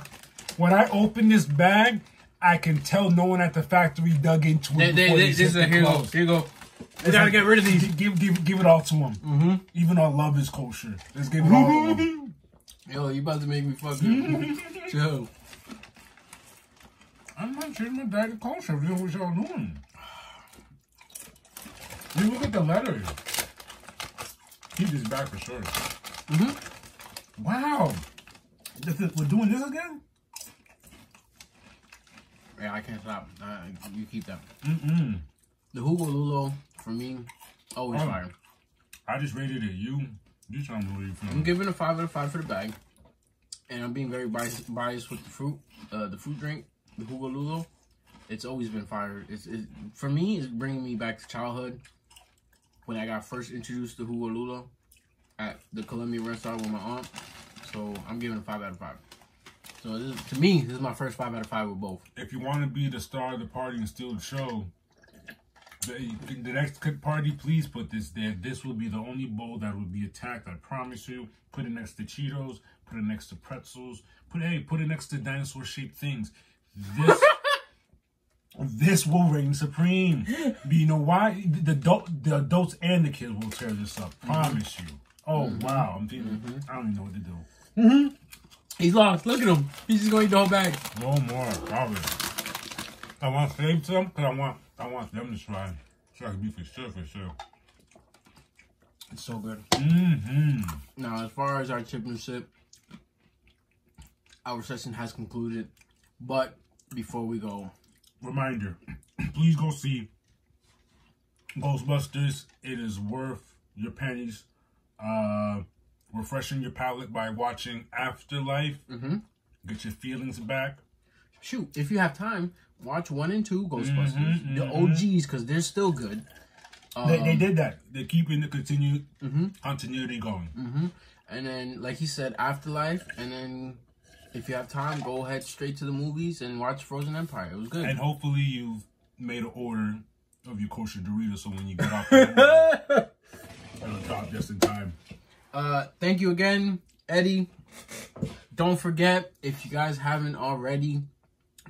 When I open this bag, I can tell no one at the factory dug into it before they zipped it closed. Here you go. We gotta get rid of these. Give it all to them. Even though love is kosher. Let's give it all to them. Yo, you about to make me fucking chill. I'm not sure my dad is kosher. This is what y'all doing. You look at the letters. Keep this back for sure. Wow. We're doing this again? Yeah, I can't stop. You keep that. The Hugo Lulo, for me, always fire. I just rated it. You trying to really feel. I'm giving a 5 out of 5 for the bag. And I'm being very biased with the fruit drink, the Hugo Lulo. It's always been fire. For me, it's bringing me back to childhood. When I got first introduced to Hugo Lulo at the Columbia restaurant with my aunt. So I'm giving it a 5 out of 5. So to me, this is my first 5 out of 5 with both. If you want to be the star of the party and steal the show, the next party, please put this there. This will be the only bowl that will be attacked. I promise you. Put it next to Cheetos. Put it next to pretzels. Put it next to dinosaur-shaped things. This will reign supreme. But you know why? The adults and the kids will tear this up. Promise you. Oh wow! I'm feeling. I don't even know what to do. He's lost. Look at him. He's just going to eat the whole bag. No more. Probably. I want to save some because I want them to try. So I can be for sure. It's so good. Now, as far as our chip and sip, our session has concluded. But before we go, reminder: please go see Ghostbusters. It is worth your pennies. Refreshing your palate by watching Afterlife. Get your feelings back. Shoot, if you have time, watch 1 and 2 Ghostbusters. The OGs, because they're still good. They did that. They're keeping the continuity going. And then, like he said, Afterlife. And then, if you have time, go ahead straight to the movies and watch Frozen Empire. It was good. And hopefully you've made an order of your kosher Doritos so when you get off the movie, it'll drop just in time. Thank you again, Eddie. Don't forget, if you guys haven't already,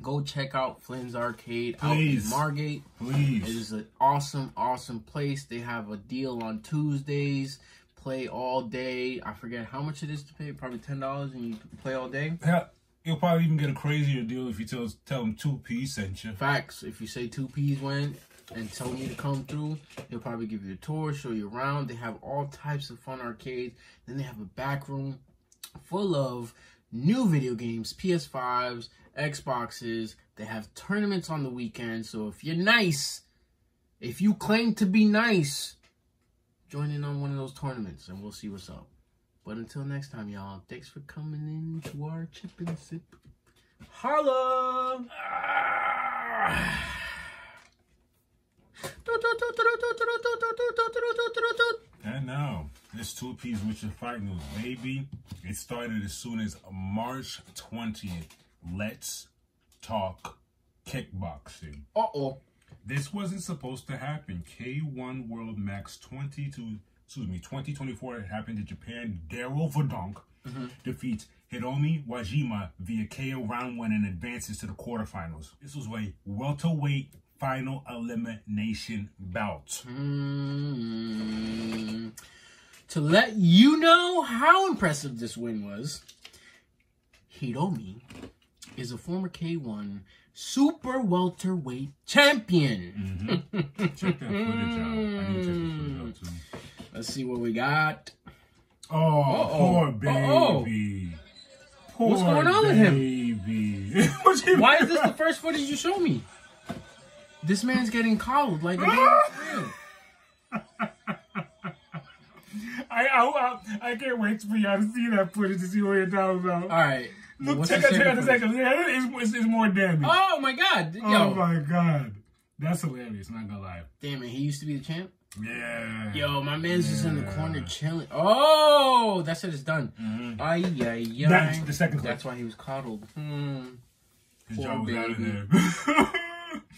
go check out Flynn's Arcade out in Margate. Please. It is an awesome, awesome place. They have a deal on Tuesdays. Play all day. I forget how much it is to pay. Probably $10 and you play all day. Yeah, you'll probably even get a crazier deal if you tell them 2P sent you. Facts. If you say 2Ps went and tell me to come through, he'll probably give you a tour, show you around. They have all types of fun arcades. Then they have a back room full of new video games, PS5s, Xboxes. They have tournaments on the weekend. So if you're nice, if you claim to be nice, join in on one of those tournaments and we'll see what's up. But until next time, y'all, thanks for coming in to our chip and sip. Holla! And now. This two-piece with your fight news, baby. It started as soon as March 20th. Let's talk kickboxing. Uh-oh. This wasn't supposed to happen. K1 World Max 2024. It happened in Japan. Daryl Verdonk defeats Hiromi Wajima via KO round 1 and advances to the quarterfinals. This was a welterweight final elimination bout. To let you know how impressive this win was, Hiromi is a former K1 super welterweight champion. Check that footage out. I need to check the footage out too. Let's see what we got. Oh, poor baby. Poor What's going on with him? Baby. Why is this the first footage you show me? This man's getting coddled like a damn. I can't wait for y'all to see that footage to see what you're talking about. All right. Look, check out a second. It's more damage. Oh my god. Yo. Oh my god. That's hilarious, not gonna lie. Damn it, he used to be the champ? Yeah. Yo, my man's just in the corner chilling. Oh, that's it, it's done. Ay, ay, ay. That's the second clip. That's why he was coddled. His Poor jaw was out of baby. there.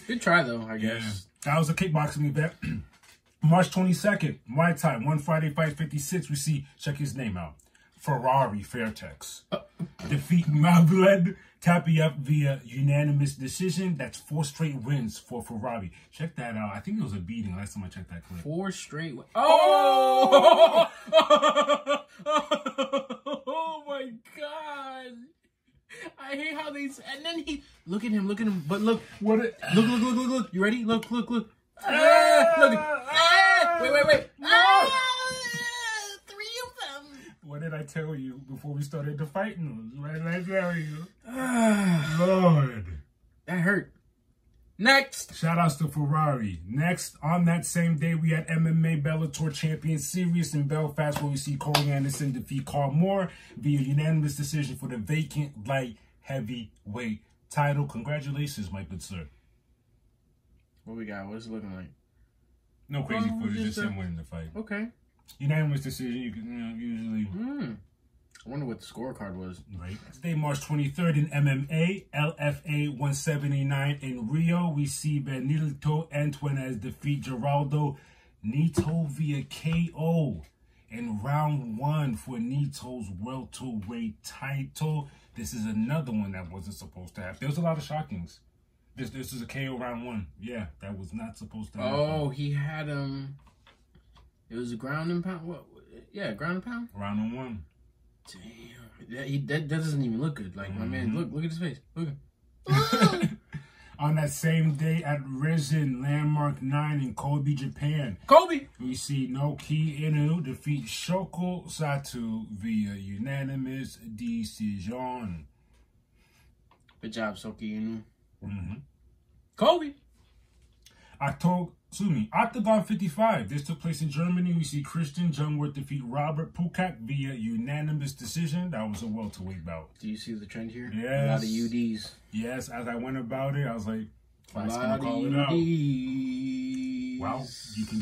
Good try, though, I Yeah. guess. That was a kickboxing event. March 22nd, my time, One Friday Fight 56. We see, check his name out. Ferrari Fairtex. Defeat Mavled Tapiev via unanimous decision. That's 4 straight wins for Ferrari. Check that out. I think it was a beating last time I checked that clip. 4 straight. Oh! Oh my god! I hate how they. And then he look at him. But look, look. You ready? Look. Look. Wait. 3 of them. What did I tell you before we started the fight news? What did I tell you? Lord. That hurt. Next. Shout outs to Ferrari. Next, on that same day, we had MMA Bellator champion Sirius in Belfast, where we see Corey Anderson defeat Carl Moore via unanimous decision for the vacant light heavyweight title. Congratulations, my good sir. What we got? What's it looking like? No crazy footage, just him winning the fight. Okay. Unanimous decision, you can usually. I wonder what the scorecard was. Right. Today, March 23rd in MMA, LFA 179 in Rio, we see Benilto Antunes defeat Geraldo Nito via KO in round 1 for Nito's welterweight title. This is another one that wasn't supposed to happen. There was a lot of shockings. This is a KO round 1. Yeah, that was not supposed to happen. Oh, he had it was a ground and pound. What? Yeah, ground and pound. Round 1. Damn, that doesn't even look good. Like my man, look at his face. Look. On that same day at Risen Landmark 9 in Kobe, Japan, Kobe. we see Noki Inu defeat Shoko Sato via unanimous decision. Good job, Soki Inu. Kobe. Octagon 55. This took place in Germany. We see Christian Jungwirth defeat Robert Pukak via unanimous decision. That was a welterweight bout. Do you see the trend here? Yes. A lot of UDs. Yes, as I went about it, I was like, A lot of call it UDs. out. Well, you can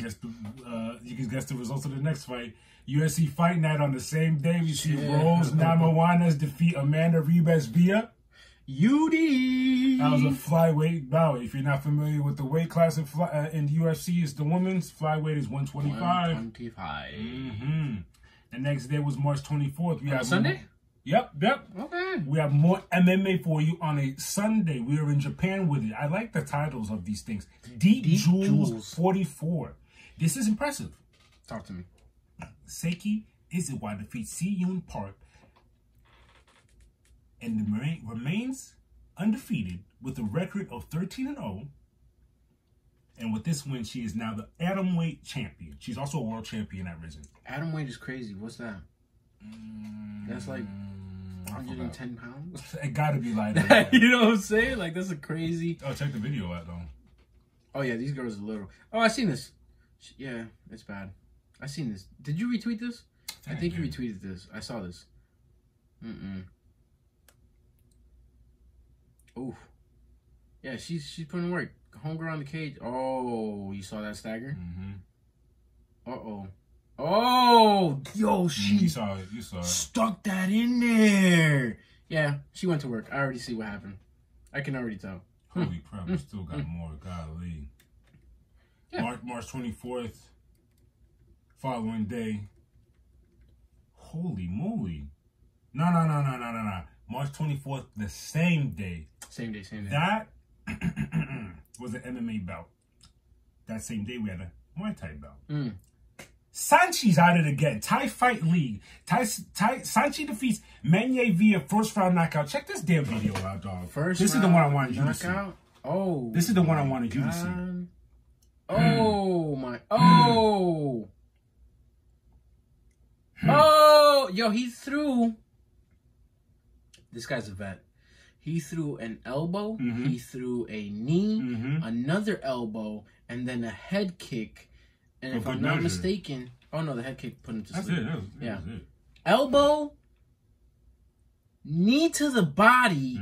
guess the results of the next fight. UFC Fight Night on the same day. We see Rose Namajuanas defeat Amanda Ribas via UD. That was a flyweight bout. If you're not familiar with the weight class in the UFC, it's the women's flyweight is 125. 125. The next day was March 24th. We have Sunday? Yep. Okay. We have more MMA for you on a Sunday. We are in Japan with it. I like the titles of these things. Deep Jewels 44. This is impressive. Talk to me. Seiki Izawa defeats Si-Yoon Park and remains undefeated with a record of 13-0. And with this win, she is now the atomweight champion. She's also a world champion at Risen. Atomweight is crazy. What's that? That's like 110 pounds. It gotta be like that. You know what I'm saying? Like, that's a crazy. Oh, check the video out though. Oh yeah, these girls are little. Oh, I seen this. Yeah, it's bad. I seen this. Did you retweet this? I think you retweeted this. I saw this. Oof. Yeah, she's putting in work. Homegirl on the cage. Oh, you saw that stagger? Uh-oh. Oh, yo, she You saw it. stuck that in there. Yeah, she went to work. I already see what happened. I can already tell. Holy crap, we still got more. Golly. Yeah. March 24th, following day. Holy moly. No. March 24th, the same day. Same day. That was an MMA bout. That same day, we had a Muay Thai bout. Sanchi's at it again. Thai Fight League. Sanchi defeats Menyee via first round knockout. Check this damn video out, dog. This is the one I wanted you to see. Oh. This is the one I wanted you to see. Oh, my. Oh. Oh. Yo, he threw. This guy's a vet. He threw an elbow. He threw a knee, another elbow, and then a head kick. And if I'm not mistaken, oh no, the head kick put him to sleep. That was it. Elbow, knee to the body,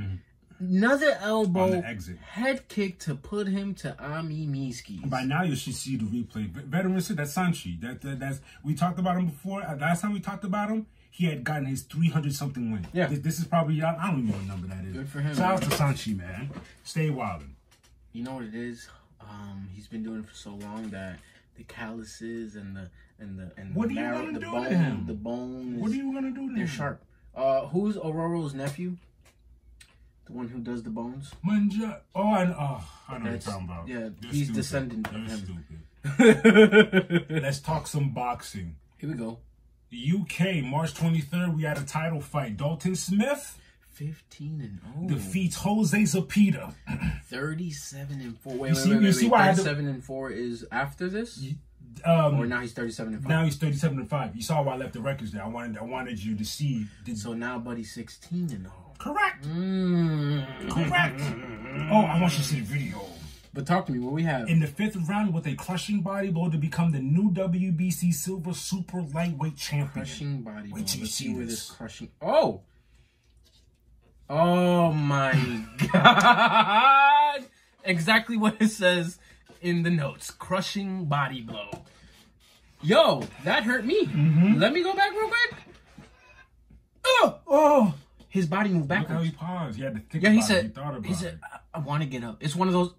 another elbow, head kick to put him to Ami Miski. By now you should see the replay. Veteran said that's Sanchi. That's we talked about him before. Last time we talked about him, he had gotten his 300-something win. Yeah, this is probably I don't even know what number that is. Good for him. Shout out to Sanchi, man. Stay wildin'. You know what it is? He's been doing it for so long that the calluses and the what marrow, are you gonna do bone, to him? the bone. What are you gonna do to him? They're sharp. Who's Aurora's nephew? The one who does the bones? Manja. I know what you're talking about. Yeah, he's descendant of him. Stupid. Let's talk some boxing. Here we go. UK, March 23rd, we had a title fight. Dalton Smith 15-0 defeats Jose Zepeda. 37-4. Wait. You see why 37-4 is after this? Or now he's 37-5. Now he's 37-5. You saw why I left the records there. I wanted you to see. So now Buddy's 16-0. Correct. Correct. Oh, I want you to see the video. But talk to me. What we have in the 5th round with a crushing body blow to become the new WBC Silver Super Lightweight Champion. Crushing body blow. Wait till you see this. Crushing. Oh. Oh my God. Exactly what it says in the notes. Crushing body blow. Yo, that hurt me. Let me go back real quick. Oh. His body moved backwards. Look how he paused. He had to think he about it. said, He thought about he said, I want to get up. It's one of those.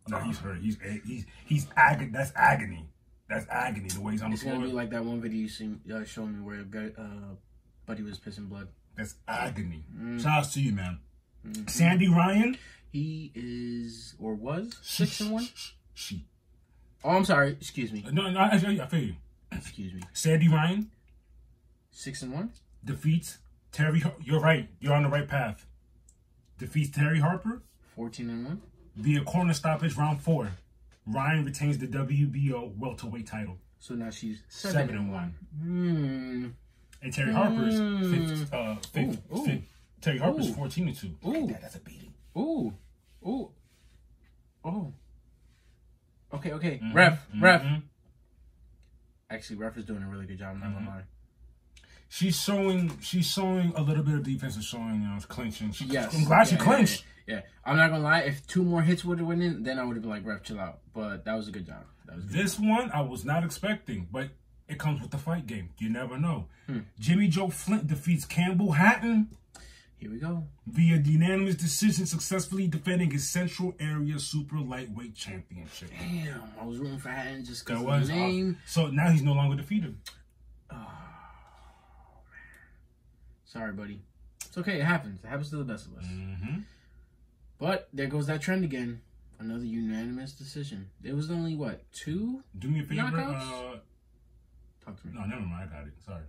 No, he's hurt. He's agony. That's agony. That's agony. The way he's on the floor. It's gonna be like that one video you showed me where Buddy was pissing blood. That's agony. Shout out to you, man. Sandy Ryan. He is or was 6-1. She. Oh, I'm sorry. Excuse me. No, I feel you. Excuse me. Sandy Ryan 6-1 defeats Terry. You're right. You're on the right path. Defeats Terry Harper 14-1 via corner stoppage round 4. Ryan retains the WBO welterweight title. So now she's 7-1. And Terry Harper's Terry Harper's 14-2. Ooh, that's a beating. Ooh. Okay. Ref. Actually, Ref is doing a really good job. I'm not gonna lie. She's showing a little bit of defense and showing clinching. Yes. I'm glad she clinched. Yeah. I'm not gonna lie. If 2 more hits would have went in, then I would have been like, Ref, chill out. But that was a good job. This one I was not expecting, but it comes with the fight game. You never know. Jimmy Joe Flint defeats Campbell Hatton. Here we go. Via unanimous decision, successfully defending his Central Area Super Lightweight Championship. Damn, I was rooting for Hatton just because of the name. So now he's no longer defeated. Oh, man. Sorry, buddy. It's okay. It happens. It happens to the best of us. But there goes that trend again. Another unanimous decision. There was only, what, 2 Do me a favor. knockouts? Talk to me. No, never mind. I got it. Sorry.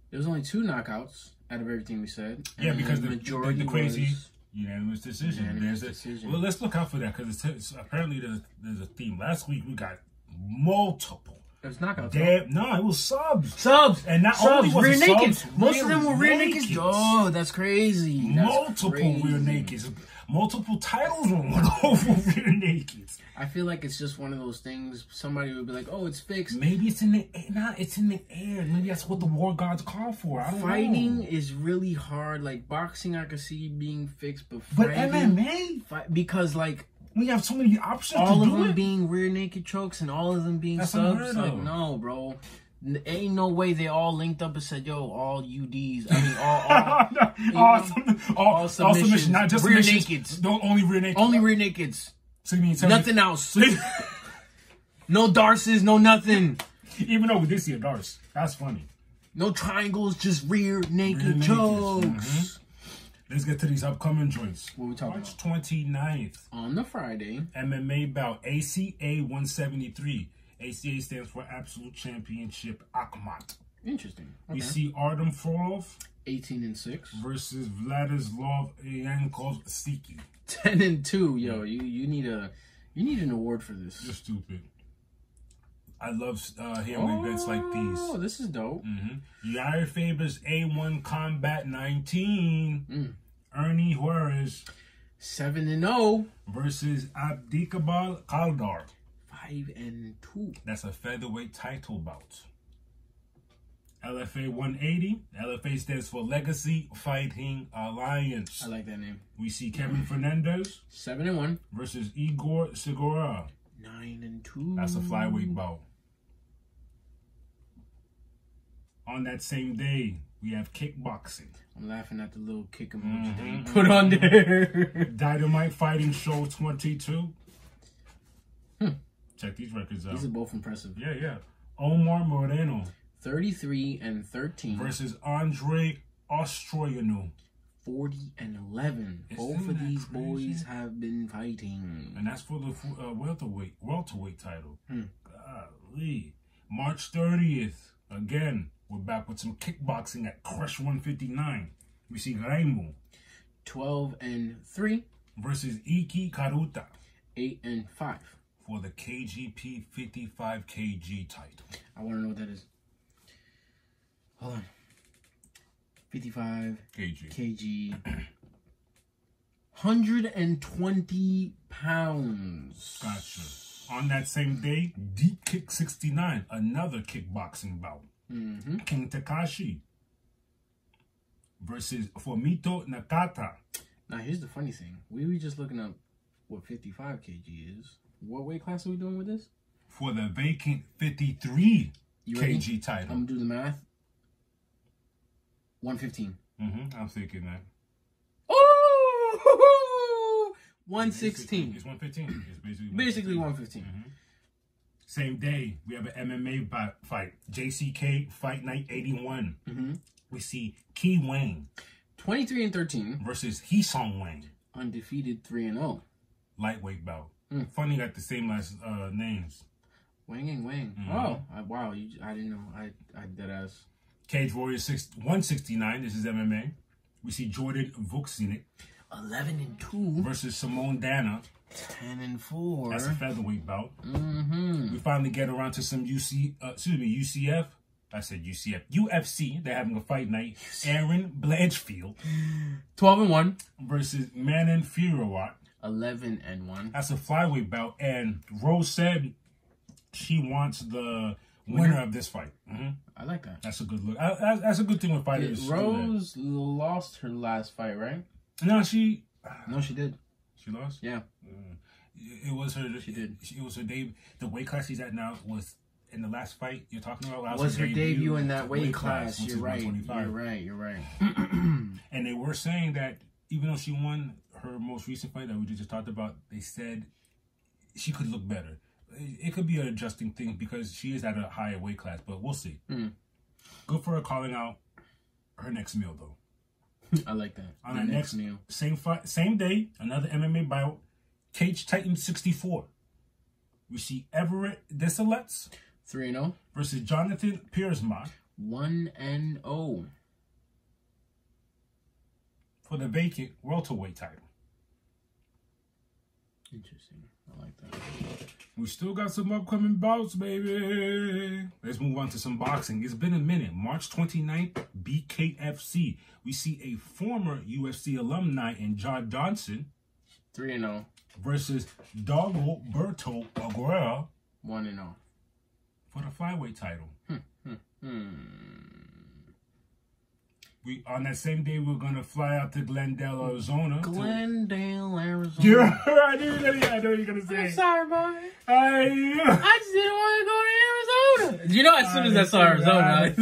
There was only 2 knockouts out of everything we said. Yeah, because the majority the crazy was unanimous decision. Unanimous decision. Well, let's look out for that because it's apparently there's a theme. Last week we got multiple. It was knockouts. No, it was subs. And not subs, only was rear it naked. subs, Most of them were rear naked. Oh, that's crazy. Multiple rear nakeds. Multiple titles were won over rear nakeds. I feel like it's just one of those things. Somebody would be like, "Oh, it's fixed." Maybe it's in the it's in the air. Maybe that's what the war gods call for. I don't know. Fighting is really hard. Like boxing, I could see being fixed, but MMA, because like We have so many options all to of do them it. being rear naked chokes and all of them being That's subs. unheard Like, of. no, bro. Ain't no way they all linked up and said, "Yo, all UDs." I mean, all submissions, not just rear submissions. nakeds. Don't only rear nakeds. Only rear nakeds. So you mean tell Nothing me, else. No darces, no nothing. even though we did see a Darce, that's funny. No triangles, just rear naked Rear nakeds. chokes. Let's get to these upcoming joints. What we talking March about? 29th. On the Friday. MMA bout ACA 173. ACA stands for Absolute Championship Akhmat. Interesting. Okay. We see Artem Frolov 18-6 versus Vladislav Yankovsky. 10-2. Yo, you need an award for this. You're stupid. I love hearing events like these. Oh, this is dope. Yair Faber's A1 Combat 19. Ernie Juarez 7-0 versus Abdikabal Kaldar. 5-2. That's a featherweight title bout. LFA 180. LFA stands for Legacy Fighting Alliance. I like that name. We see Kevin Fernandez 7-1 versus Igor Segura. 9-2. That's a flyweight bout. On that same day, we have kickboxing. I'm laughing at the little kick emoji that he put on there. Dynamite Fighting Show 22. Check these records out. These are both impressive. Yeah. Omar Moreno 33-13 versus Andre Ostroyanu. 40-11. Both of these boys have been fighting. And that's for the welterweight title. Golly. March 30th. Again, we're back with some kickboxing at Crush 159. We see Raimu 12-3 versus Iki Karuta 8-5 for the KGP 55 kg title. I want to know what that is. Hold on. 55 kg. 120 pounds. Gotcha. On that same day, Deep Kick 69, another kickboxing bout. King Takashi versus Fumito Nakata. Now, here's the funny thing. We were just looking up what 55 kg is. What weight class are we doing with this? For the vacant 53 You ready? kg title. I'm going to do the math. 115. I'm thinking that. Oh! 116. It's 115. It's Basically 115. Same day, we have an MMA fight. JCK Fight Night 81. We see Ki Wang 23-13 versus Heesong Wang. undefeated 3-0. Lightweight bout. Funny, got the same last names. Wang and Wang. Oh, wow. I didn't know. I dead ass. Cage Warriors 169. This is MMA. We see Jordan Vuksinic 11-2 versus Simone Dana. 10-4. That's a featherweight bout. We finally get around to some UCF. I said UCF. UFC. They're having a fight night. Aaron Blanchfield 12-1 versus Manon Fiorot. 11-1. That's a flyweight bout. And Rose said she wants the winner of this fight. I like that. That's a good look. That's a good thing with fighters. Rose lost her last fight, right? No, she did. She lost? Yeah. It was her. She did. It was her debut. The weight class she's at now was in the last fight you're talking about. Was her debut in that weight class. which You're is right. 125. You're right. And they were saying that even though she won her most recent fight that we just talked about, they said she could look better. It could be an adjusting thing because she is at a higher weight class, but we'll see. Good for her calling out her next meal, though. I like that. On the next meal. Same day, another MMA bout, Cage Titan 64. We see Everett Desilets 3-0 versus Jonathan Piersma 1-0 for the vacant welterweight title. Interesting. I like that. We still got some upcoming bouts, baby. Let's move on to some boxing. It's been a minute. March 29th, BKFC. We see a former UFC alumni in John Johnson 3-0 versus Dagoberto Aguilera 1-0 for the flyweight title. On that same day, we're gonna fly out to Glendale, Arizona. Glendale, Arizona. Yeah, I know what you're gonna say. I'm sorry, boy. I just didn't want to go to Arizona. You know, as soon as I saw Arizona,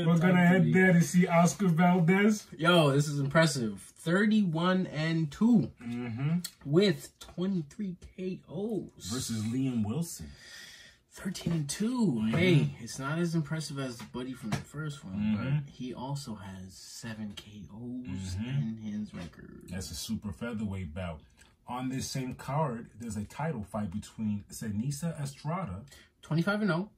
we're gonna head there to see Oscar Valdez. Yo, this is impressive. 31-2 with 23 KOs versus Liam Wilson. 13-2. Hey, it's not as impressive as the buddy from the first one, but he also has 7 KOs in his record. That's a super featherweight bout. On this same card, there's a title fight between Senisa Estrada, 25-0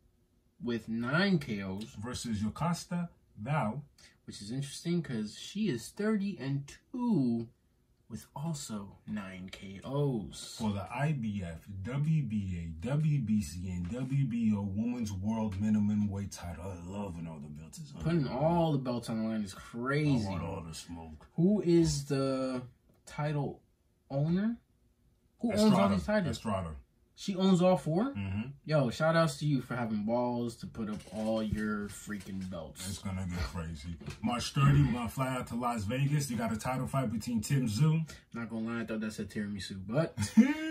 with 9 KOs, versus Yokasta Val, which is interesting because she is 30-2 with also 9 KOs. For the IBF, WBA, WBC, and WBO Women's World Minimum Weight title. I love when all the belts is on. Putting all the belts on the line is crazy. I want all the smoke. Who is the title owner? Who owns all these titles? Estrada. She owns all 4? Yo, shout outs to you for having balls to put up all your freaking belts. It's going to get crazy. March 30, we're going to fly out to Las Vegas. You got a title fight between Tim Tszyu. Not going to lie, I thought that said tiramisu, but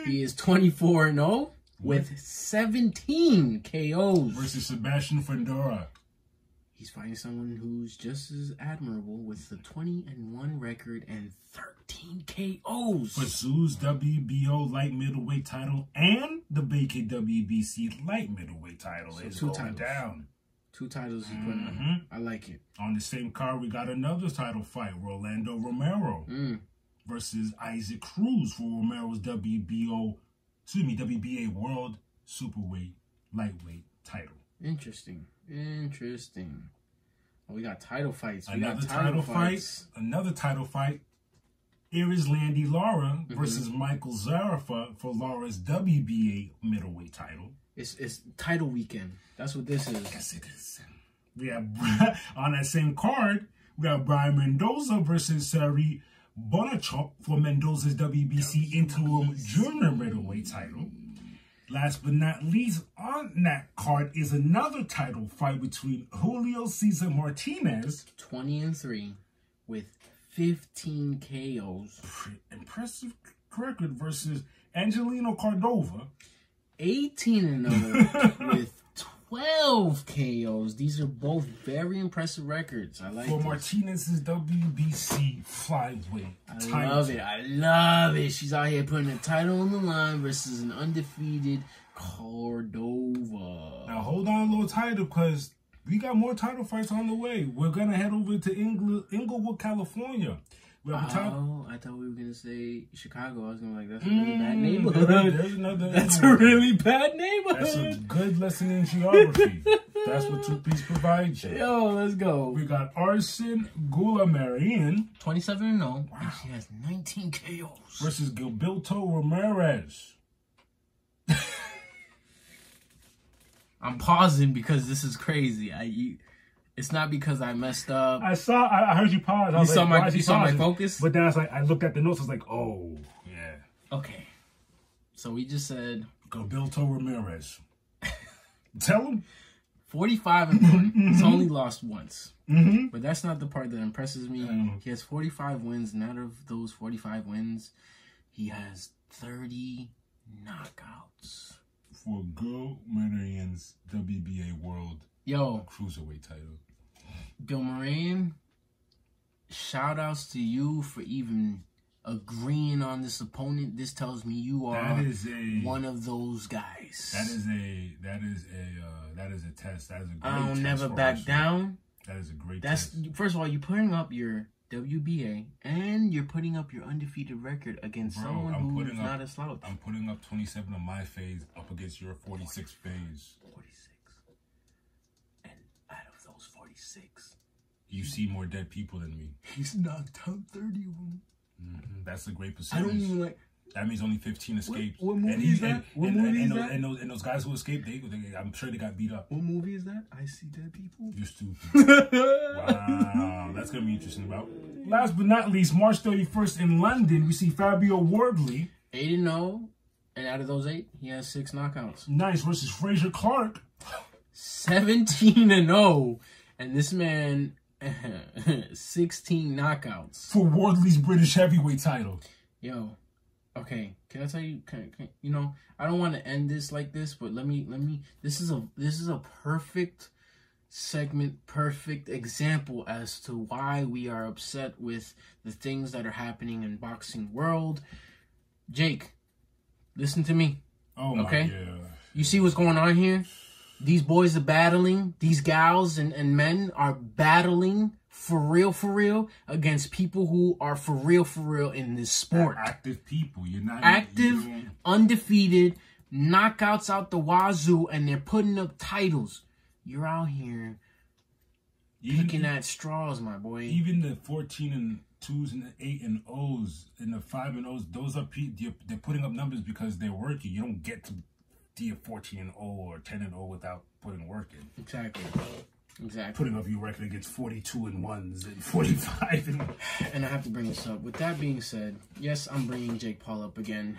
he is 24-0 with 17 KOs. Versus Sebastian Fundora. He's fighting someone who's just as admirable with the 20-1 record and 13 KOs. For Tszyu's WBO light middleweight title and the BKWBC light middleweight title. So it's 2 going titles. down. 2 titles he's putting on. I like it. On the same card, we got another title fight. Rolando Romero versus Isaac Cruz for Romero's WBA World Superweight Lightweight title. Interesting. Oh, we got title fights. Another title fight. Iris Landy Lara versus Michael Zarafa for Lara's WBA middleweight title. It's title weekend. That's what this is. Yes, it is. We have on that same card, we have Brian Mendoza versus Sari Bonachuk for Mendoza's WBC interim junior middleweight title. Last but not least, on that card is another title fight between Julio Cesar Martinez, 20-3 with 15 KOs. Impressive record versus Angelino Cordova, 18-0 with 12 KOs. These are both very impressive records. I like for this. Martinez's WBC flyweight title. I love it. She's out here putting a title on the line versus an undefeated Cordova. Now hold on a little tighter because we got more title fights on the way. We're gonna head over to Inglewood, California. We have I thought we were gonna say Chicago. I was gonna be like, that's a really bad neighborhood. There's another. That's a really bad neighborhood. That's a good lesson in geography. That's what 2-piece provides you. Yo, let's go. We got Arsen Gulamarian, 27-0. Wow. And she has 19 KOs versus Gilberto Ramirez. I'm pausing because this is crazy. It's not because I messed up. I heard you pause. You saw my focus? But then I looked at the notes. I was like, oh, yeah. Okay. So we just said Gilberto Ramirez. Tell him. 45-1. He's only lost once. But that's not the part that impresses me. He has 45 wins, and out of those 45 wins, he has 30 knockouts. For Gilmarian's WBA World Cruiserweight title. Gilmarian, shout outs to you for even agreeing on this opponent. This tells me you are one of those guys. That is a test. That is a great test. I'll never back down. That is a great test. First of all, you're putting up your WBA and you're putting up your undefeated record against someone who's not a slouch. I'm putting up 27 on my phase up against your 46 phase. 46. And out of those 46, you see more dead people than me. He's knocked out 30 of them. That's a great percentage. I don't even like. That means only 15 escaped. What movie is that? And those guys who escaped, I'm sure they got beat up. What movie is that? I See Dead People? You're stupid. Wow. That's going to be interesting about. Last but not least, March 31st in London, we see Fabio Wardley. 8-0. And out of those 8, he has 6 knockouts. Nice. Versus Fraser Clark. 17-0. And this man 16 knockouts for Wardley's British heavyweight title. Yo, okay. Can I tell you? You know, I don't want to end this like this, but let me. This is a perfect segment, perfect example as to why we are upset with the things that are happening in boxing world. Jake, listen to me. Oh my okay? God. You see what's going on here? These boys are battling. These gals and men are battling for real, against people who are for real in this sport. Active people. You're not active, undefeated, knockouts out the wazoo, and they're putting up titles. You're out here picking at straws, my boy. Even the 14-2s and the 8-0s and the 5-0s, those are they're putting up numbers because they're working. You don't get to be a 14-0 or 10-0 without putting work in. Exactly. Putting up your record against 42-1s and 45 and. And I have to bring this up. With that being said, yes, I'm bringing Jake Paul up again.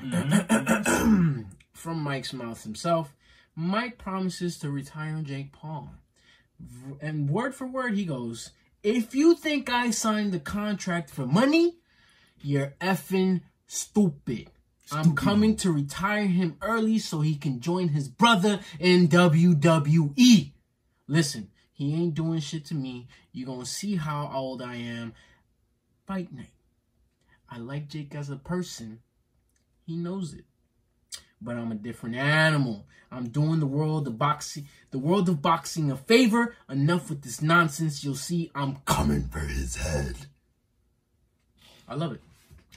From Mike's mouth himself, Mike promises to retire Jake Paul. And word for word, he goes, "If you think I signed the contract for money, you're effing stupid. I'm coming to retire him early so he can join his brother in WWE. Listen, he ain't doing shit to me. You're going to see how old I am. Fight night. I like Jake as a person. He knows it. But I'm a different animal. I'm doing the world of boxing a favor. Enough with this nonsense. You'll see I'm coming for his head." I love it.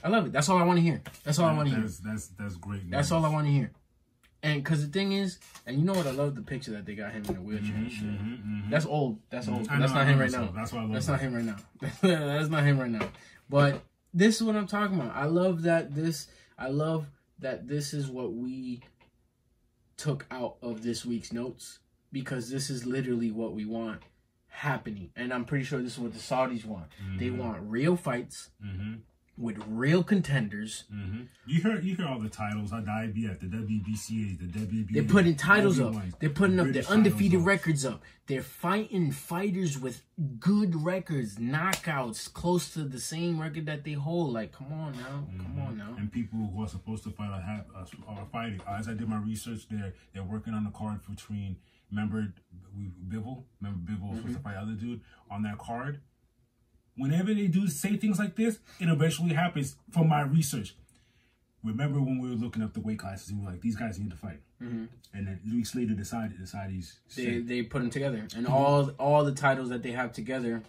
I love it. That's all I want to hear. That's all I want to hear. That's great news. That's all I want to hear. And because the thing is, and you know what? I love the picture that they got him in a wheelchair and shit. That's old. That's old. That's not him right now. That's why I love That's not him right now. That's not him right now. But this is what I'm talking about. I love that this is what we took out of this week's notes, because this is literally what we want happening. And I'm pretty sure this is what the Saudis want. They want real fights. With real contenders. You hear all the titles. The IBF, the WBCA, the WBA. They're putting titles up. They're putting up their undefeated records up. They're fighting fighters with good records, knockouts, close to the same record that they hold. Like, come on now. Come on now. And people who are supposed to fight are fighting. As I did my research, they're working on the card between, remember Bivol? Remember Bivol was supposed to fight other dude on that card? Whenever they do say things like this, it eventually happens from my research. Remember when we were looking up the weight classes and we were like, these guys need to fight. And then weeks later, the Saudis they put them together. And all the titles that they have together.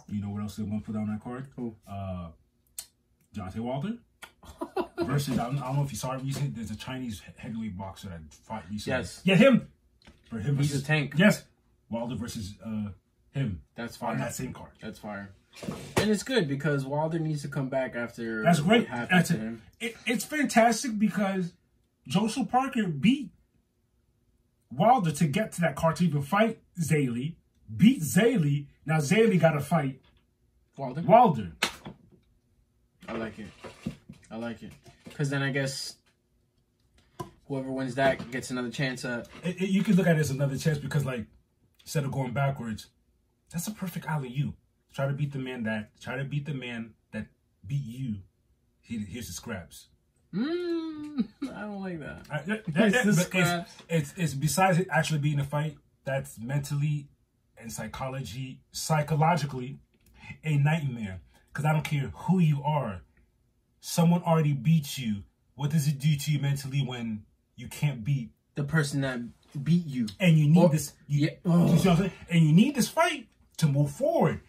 You know what else they're going to put on that card? Who? Deontay Wilder. Versus, I don't know if you saw it recently, there's a Chinese heavyweight boxer that fought recently. Yes. Yeah, him. For him He's a tank. Yes. Wilder versus him. That's fire. On that same card. That's fire. And it's good because Wilder needs to come back after. That's great. What happened to him. It's fantastic because Joseph Parker beat Wilder to get to that card to even fight Zaylee. Beat Zaylee. Now Zaylee got to fight Wilder. I like it. I like it. Because then I guess whoever wins that gets another chance at. You can look at it as another chance because, like, instead of going backwards, that's a perfect alley-oop. Try to beat the man that beat you. Here's the scraps. I don't like that. It's besides it actually being a fight, that's mentally and psychologically a nightmare. Because I don't care who you are. Someone already beat you. What does it do to you mentally when you can't beat the person that beat you? And you need this. You see what I'm saying? And you need this fight to move forward.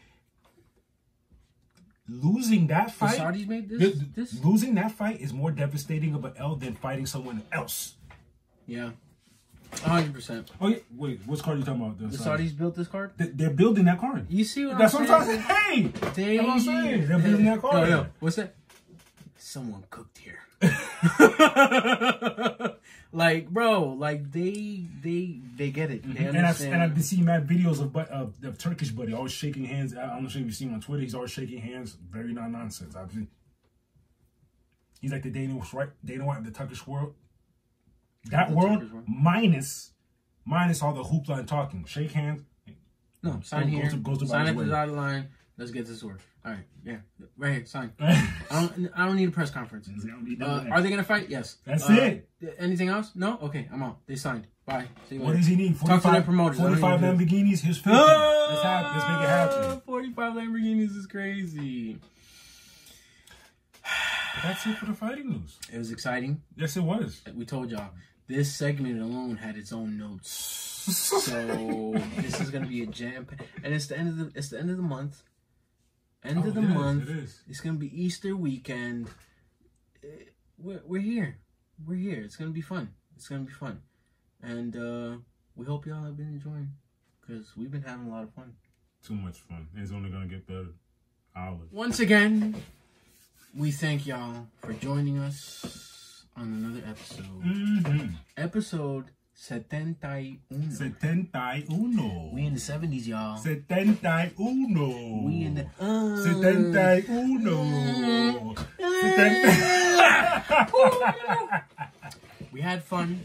Losing that fight, the Saudis made this. Losing that fight is more devastating of an L than fighting someone else. Yeah, 100%. Oh yeah, wait, what card are you talking about? The Saudis built this card. They're building that card. You see what That's I'm what saying? I'm saying. Hey, that's what I'm saying. They're building that card. Yo, what's that? Someone cooked here. Like, bro, like they get it. They understand. And I've been seeing mad videos of Turkish buddy always shaking hands. I'm not sure if you've seen him on Twitter. He's always shaking hands. Very non-nonsense. He's like the Dana White of the Turkish world. That world minus all the hoopla and talking. Shake hands. No, sign here. Goes to sign at way. the dotted line. Let's get this work. All right, yeah, right here. Sign. I don't need a press conference. Are they gonna fight? Yes. That's it. Anything else? No. Okay, I'm out. They signed. Bye. See you later. What does he need? 45, talk to their promoters. 45 Lamborghinis. His 50. Let's make it happen. 45 Lamborghinis is crazy. That's it for the fighting news. It was exciting. Yes, it was. We told y'all this segment alone had its own notes. So this is gonna be a jam, and it's the end of the month. End of the month. It is. It's gonna be Easter weekend. We're here. We're here. It's gonna be fun. It's gonna be fun, and we hope y'all have been enjoying, because we've been having a lot of fun. Too much fun. It's only gonna get better. Once again, we thank y'all for joining us on another episode. Episode Setenta y Uno. Setenta y Uno. We in the 70s, y'all. Setenta y Uno. We in the Setenta y Uno. We had fun.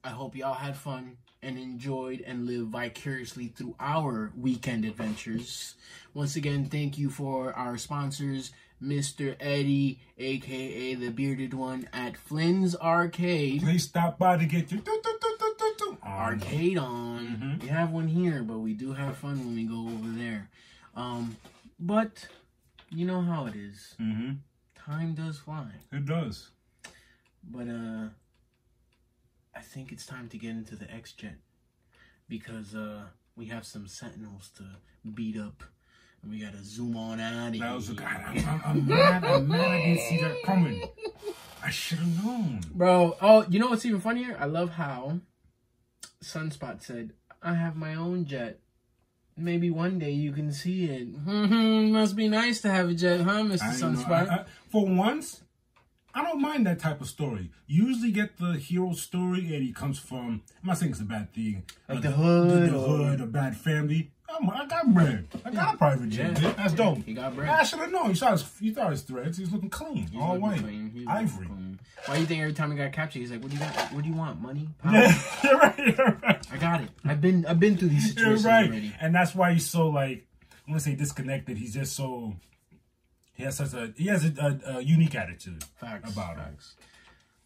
I hope y'all had fun and enjoyed and lived vicariously through our weekend adventures. Once again, thank you for our sponsors, Mr. Eddie, aka the bearded one, at Flynn's Arcade. Please stop by to get your arcade on. We have one here, but we do have fun when we go over there. But you know how it is. Time does fly. It does. But I think it's time to get into the X-Jet, because we have some Sentinels to beat up. And we gotta zoom on out of here. That was I'm mad I didn't see that coming. I should have known. Bro, oh, you know what's even funnier? I love how Sunspot said, I have my own jet. Maybe one day you can see it. Must be nice to have a jet, huh, Mr. Sunspot? For once, I don't mind that type of story. You usually get the hero story and he comes from, I'm not saying it's a bad thing. Like the hood. The hood, a bad family. I got bread. I got a private jet. Yeah. That's dope. He got bread. I should have known. You saw his threads. He's looking clean. He's all white. Ivory. Clean. Why do you think every time he got captured, he's like, what do you got? What do you want? Money? Power? Yeah, you're right. I got it. I've been through these situations already. And that's why he's so, like, I want to say disconnected. He's just so, he has a unique attitude about him.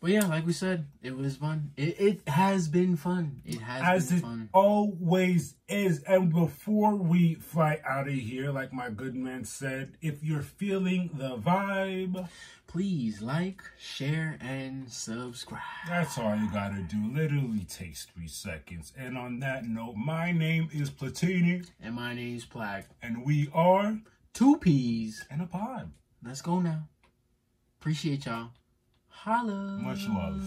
But yeah, like we said, it was fun. It has been fun. It has been fun. As it always is. And before we fly out of here, like my good man said, if you're feeling the vibe, please like, share, and subscribe. That's all you gotta do. Literally takes 3 seconds. And on that note, my name is Platini. And my name's Plaque. And we are 2 peas in a pod. Let's go now. Appreciate y'all. Holla. Much love.